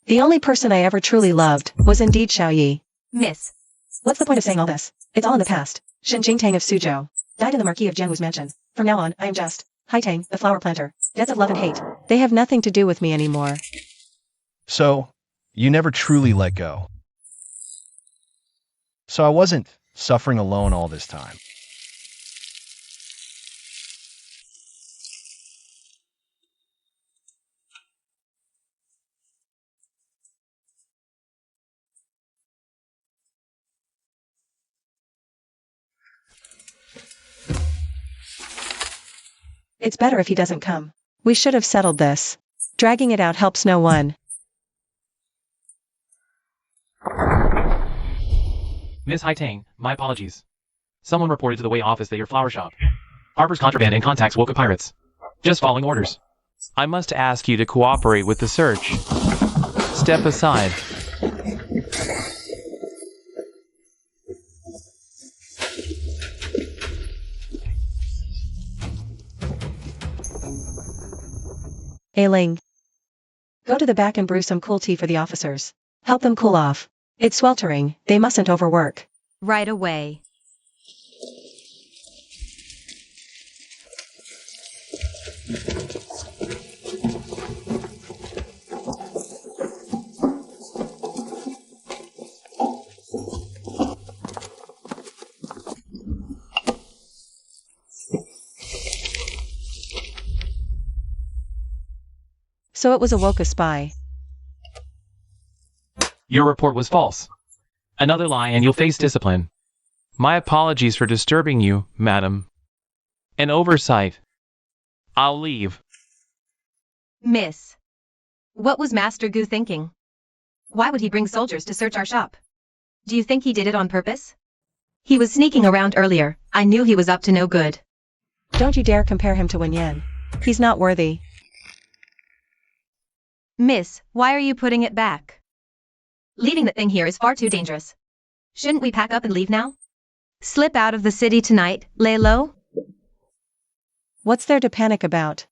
the only person I ever truly loved was indeed Xiaoyi. Miss, What's the point of saying all this? It's all in the past. Shen Jingtang of Suzhou died in the Marquis of Jianwu's mansion. From now on, I am just Haitang, the flower planter. Debts of love and hate. They have nothing to do with me anymore. So, you never truly let go. So I wasn't suffering alone all this time. It's better if he doesn't come. We should have settled this. Dragging it out helps no one. Miss Haitang, my apologies. Someone reported to the Wei office that your flower shop harbors contraband and contacts Woka pirates. Just following orders. I must ask you to cooperate with the search. Step aside. Ailing. Go to the back and brew some cool tea for the officers. Help them cool off. It's sweltering, they mustn't overwork. right away. So it was a Woka spy. Your report was false. Another lie and you'll face discipline. My apologies for disturbing you, madam. An oversight. I'll leave. Miss, what was Master Gu thinking? Why would he bring soldiers to search our shop? Do you think he did it on purpose? He was sneaking around earlier. I knew he was up to no good. Don't you dare compare him to Wen Yan. He's not worthy. Miss, why are you putting it back? Leaving that thing here is far too dangerous. Shouldn't we pack up and leave now? Slip out of the city tonight, lay low? What's there to panic about?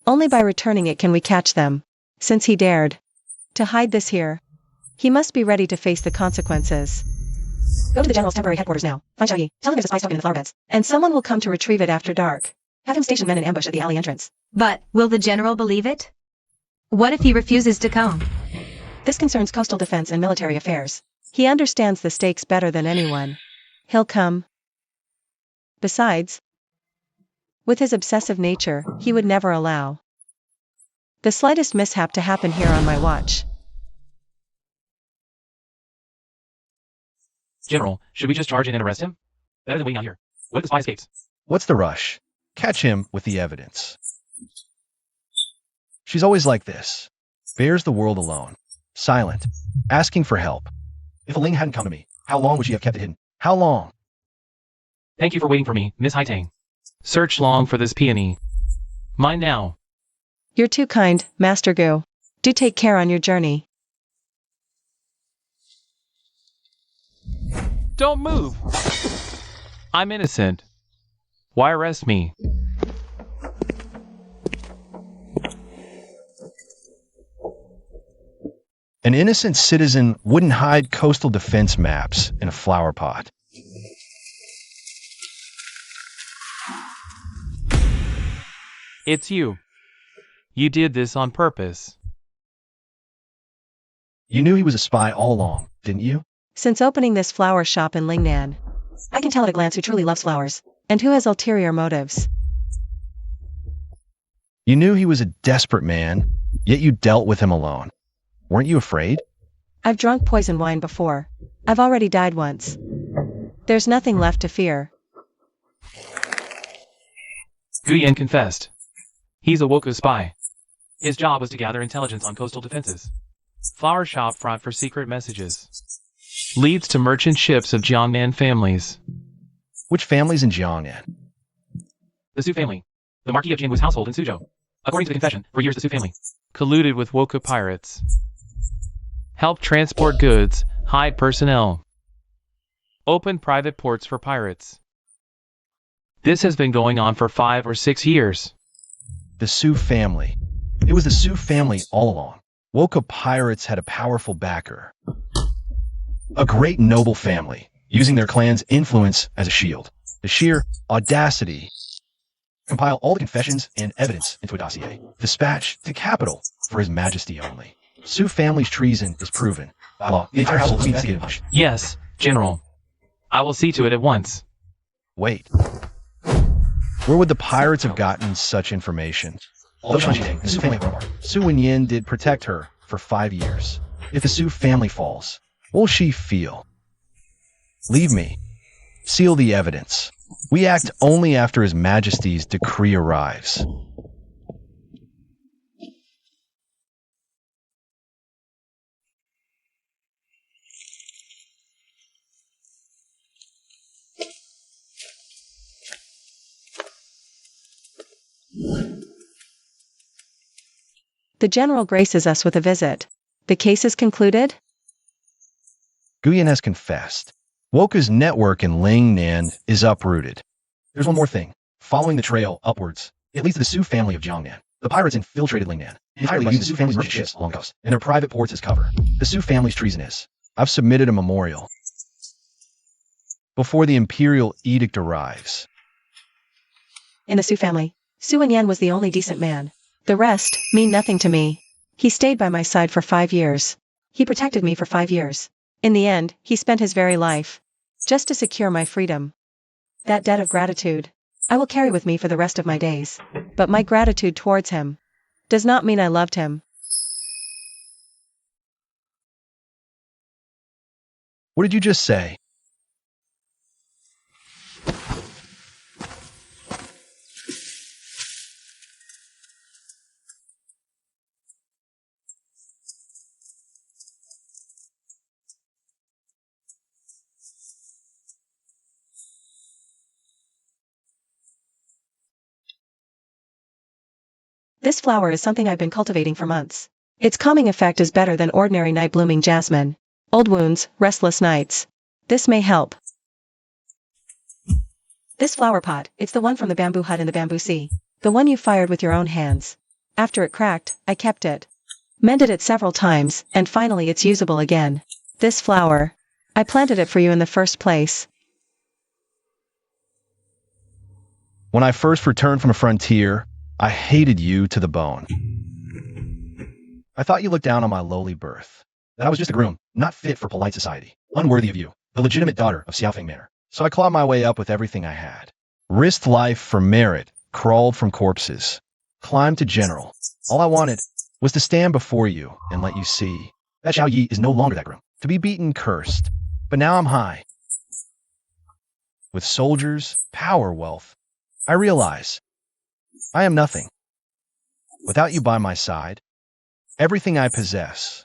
Only by returning it can we catch them. Since he dared to hide this here, he must be ready to face the consequences. Go to the general's temporary headquarters now. Find Xiaoyi. Tell him there's a spy stuck in the flower beds, and someone will come to retrieve it after dark. Have him station men in ambush at the alley entrance. But, will the general believe it? What if he refuses to come? This concerns coastal defense and military affairs. He understands the stakes better than anyone. He'll come. Besides, with his obsessive nature, he would never allow the slightest mishap to happen here on my watch. General, should we just charge in and arrest him? Better than waiting out here. What if the spy escapes? What's the rush? Catch him with the evidence. She's always like this. Bears the world alone. Silent. Asking for help. If a Ling hadn't come to me, how long would she have kept it hidden? How long? Thank you for waiting for me, Miss Haitang. Search long for this peony. Mine now. You're too kind, Master Gu. Do take care on your journey. Don't move! I'm innocent. Why arrest me? An innocent citizen wouldn't hide coastal defense maps in a flower pot. It's you. You did this on purpose. You knew he was a spy all along, didn't you? Since opening this flower shop in Lingnan, I can tell at a glance who truly loves flowers, and who has ulterior motives. You knew he was a desperate man, yet you dealt with him alone. Weren't you afraid? I've drunk poison wine before. I've already died once. There's nothing left to fear. Gu Yan confessed. He's a Woku spy. His job was to gather intelligence on coastal defenses. Flower shop front for secret messages. Leads to merchant ships of Jiangnan families. Which families in Jiangnan? The Su family. The Marquis of Jianwu's household in Suzhou. According to the confession, for years the Su family colluded with Woka pirates. Helped transport goods, hide personnel. Opened private ports for pirates. This has been going on for 5 or 6 years. The Su family. It was the Su family all along. Woka pirates had a powerful backer. A great noble family, using their clan's influence as a shield. The sheer audacity. Compile all the confessions and evidence into a dossier. Dispatch to capital for His Majesty only. Su family's treason is proven. By law, the entire household will be investigated. Yes, General. I will see to it at once. Wait. Where would the pirates have gotten such information? The Su family Su Wenyin did protect her for 5 years. If the Su family falls, what will she feel? Leave me. Seal the evidence. We act only after His Majesty's decree arrives. The general graces us with a visit. The case is concluded? Guyan has confessed. Woka's network in Lingnan is uprooted. There's one more thing. Following the trail upwards, it leads to the Su family of Jiangnan. The pirates infiltrated Lingnan, entirely using the Su family's merchant ships along the coast, and their private ports as cover. The Su family's treason is. I've submitted a memorial. Before the imperial edict arrives. In the Su family, Su Wenyan was the only decent man. The rest mean nothing to me. He stayed by my side for 5 years. He protected me for 5 years. In the end, he spent his very life just to secure my freedom. That debt of gratitude I will carry with me for the rest of my days. But my gratitude towards him does not mean I loved him. What did you just say? This flower is something I've been cultivating for months. Its calming effect is better than ordinary night-blooming jasmine. Old wounds, restless nights. This may help. This flower pot, it's the one from the bamboo hut in the bamboo sea. The one you fired with your own hands. After it cracked, I kept it. Mended it several times, and finally it's usable again. This flower. I planted it for you in the first place. When I first returned from a frontier, I hated you to the bone. I thought you looked down on my lowly birth. That I was just a groom, not fit for polite society, unworthy of you, the legitimate daughter of Xiaofeng Manor. So I clawed my way up with everything I had. Risked life for merit, crawled from corpses, climbed to general. All I wanted was to stand before you and let you see that Xiao Yi is no longer that groom, to be beaten, cursed. But now I'm high. With soldiers, power, wealth, I realize I am nothing. Without you by my side, everything I possess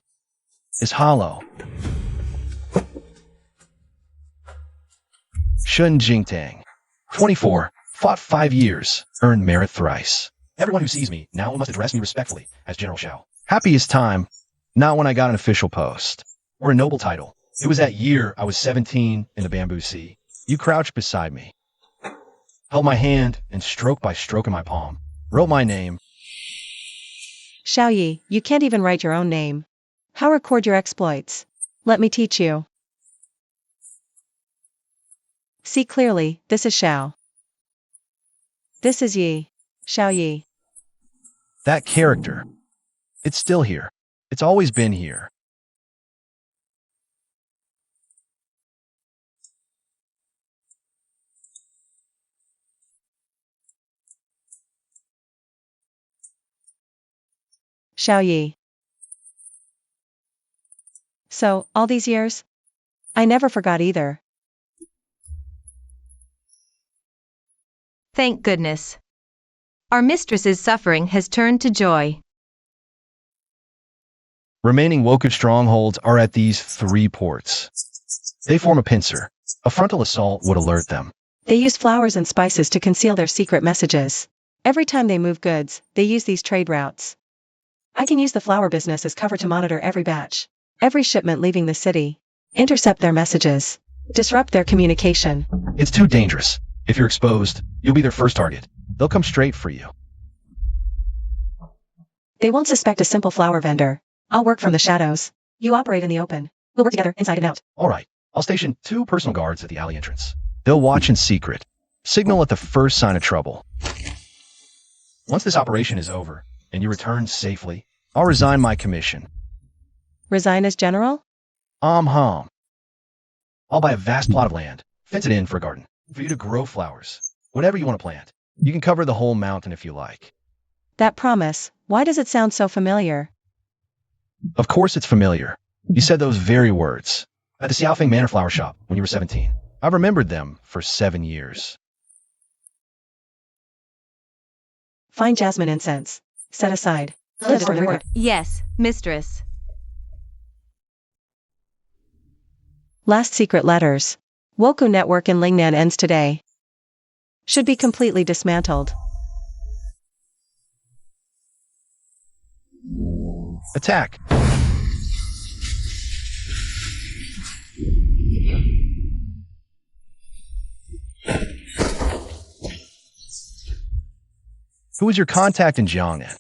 is hollow. Shun Jingtang, 24, fought 5 years, earned merit thrice. Everyone who sees me now must address me respectfully as General Xiao. Happiest time, not when I got an official post or a noble title. It was that year I was 17 in the bamboo sea. You crouched beside me, held my hand, and stroke by stroke in my palm, wrote my name. Xiao Yi, you can't even write your own name. How record your exploits? Let me teach you. See clearly, this is Xiao. This is Yi. Xiao Yi. That character, it's still here. It's always been here. Xiao Yi. So, all these years? I never forgot either. Thank goodness. Our mistress's suffering has turned to joy. Remaining Woku strongholds are at these 3 ports. They form a pincer. A frontal assault would alert them. They use flowers and spices to conceal their secret messages. Every time they move goods, they use these trade routes. I can use the flower business as cover to monitor every batch, every shipment leaving the city, intercept their messages, disrupt their communication. It's too dangerous. If you're exposed, you'll be their first target. They'll come straight for you. They won't suspect a simple flower vendor. I'll work from the shadows. You operate in the open. We'll work together, inside and out. All right. I'll station 2 personal guards at the alley entrance. They'll watch in secret. Signal at the first sign of trouble. Once this operation is over, and you return safely, I'll resign my commission. Resign as general? I'll buy a vast plot of land, fence it in for a garden, for you to grow flowers. Whatever you want to plant. You can cover the whole mountain if you like. That promise, why does it sound so familiar? Of course it's familiar. You said those very words. At the Xiaofeng Manor Flower Shop when you were 17. I've remembered them for 7 years. Fine jasmine incense. Set aside. Yes, mistress. Last secret letters. Woku network in Lingnan ends today. Should be completely dismantled. Attack! Who was your contact in Jiangnan?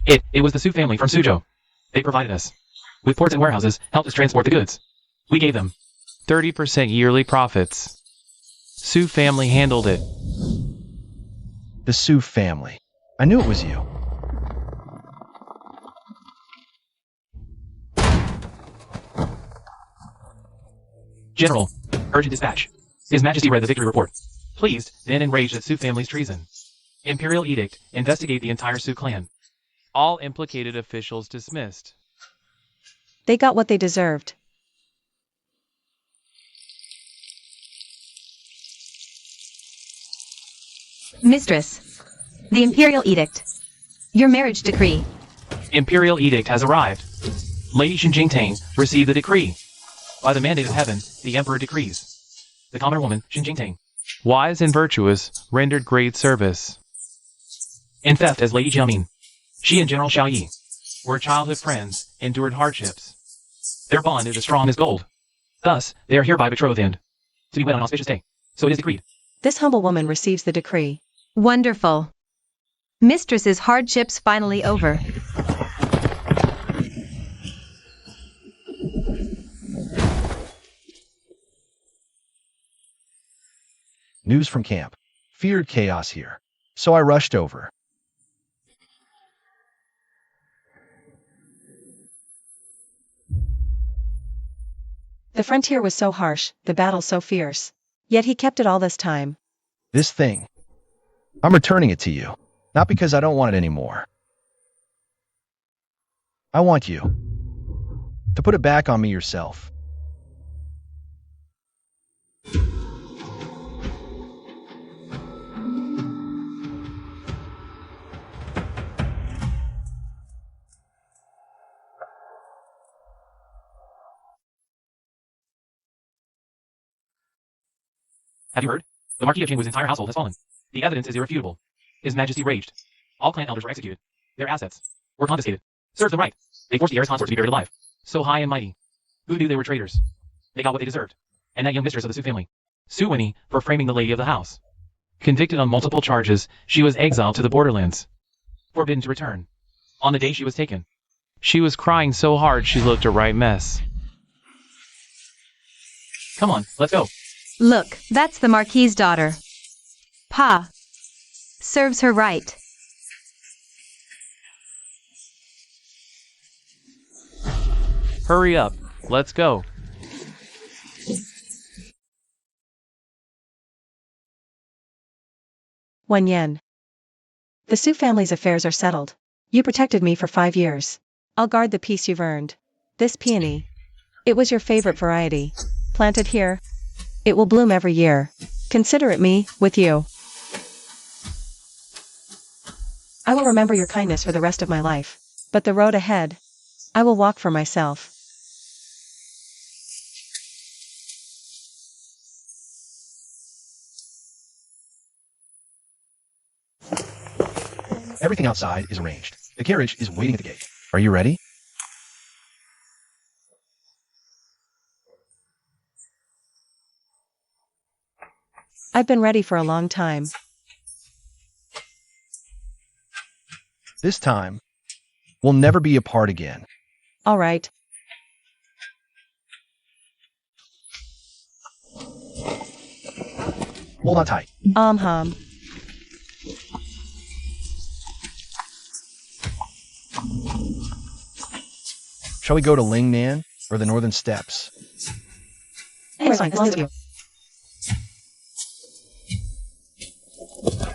It was the Su family from Suzhou. They provided us with ports and warehouses, helped us transport the goods. We gave them 30% yearly profits. Su family handled it. The Su family. I knew it was you. General, urgent dispatch. His Majesty read the victory report. Pleased, then enraged at Su family's treason. Imperial edict, investigate the entire Su clan. All implicated officials dismissed. They got what they deserved. Mistress, the Imperial edict. Your marriage decree. Imperial edict has arrived. Lady Xinjingtang received the decree. By the mandate of heaven, the Emperor decrees. The commoner woman, Xinjingtang, wise and virtuous, rendered great service. In theft as Lady Jiamin. She and General Xiaoyi were childhood friends, endured hardships. Their bond is as strong as gold. Thus, they are hereby betrothed and to be wed on auspicious day. So it is decreed. This humble woman receives the decree. Wonderful. Mistress's hardships finally over. News from camp. Feared chaos here. So I rushed over. The frontier was so harsh, the battle so fierce. Yet he kept it all this time. This thing. I'm returning it to you. Not because I don't want it anymore. I want you to put it back on me yourself. Have you heard? The Marquis of Jingwu's entire household has fallen. The evidence is irrefutable. His Majesty raged. All clan elders were executed. Their assets were confiscated. Serve them right. They forced the heiress consort to be buried alive. So high and mighty. Who knew they were traitors? They got what they deserved. And that young mistress of the Su family, Su Winnie, for framing the lady of the house. Convicted on multiple charges, she was exiled to the borderlands. Forbidden to return. On the day she was taken. She was crying so hard she looked a right mess. Come on, let's go. Look, that's the Marquis's daughter. Pa. Serves her right. Hurry up, let's go. Wen Yen. The Su family's affairs are settled. You protected me for 5 years. I'll guard the peace you've earned. This peony. It was your favorite variety. Planted here. It will bloom every year. Consider it me, with you. I will remember your kindness for the rest of my life. But the road ahead, I will walk for myself. Everything outside is arranged. The carriage is waiting at the gate. Are you ready? I've been ready for a long time. This time, we'll never be apart again. All right. Hold on tight. Hum. Shall we go to Lingnan or the Northern Steps? Anywhere's fine, as long as it's with you.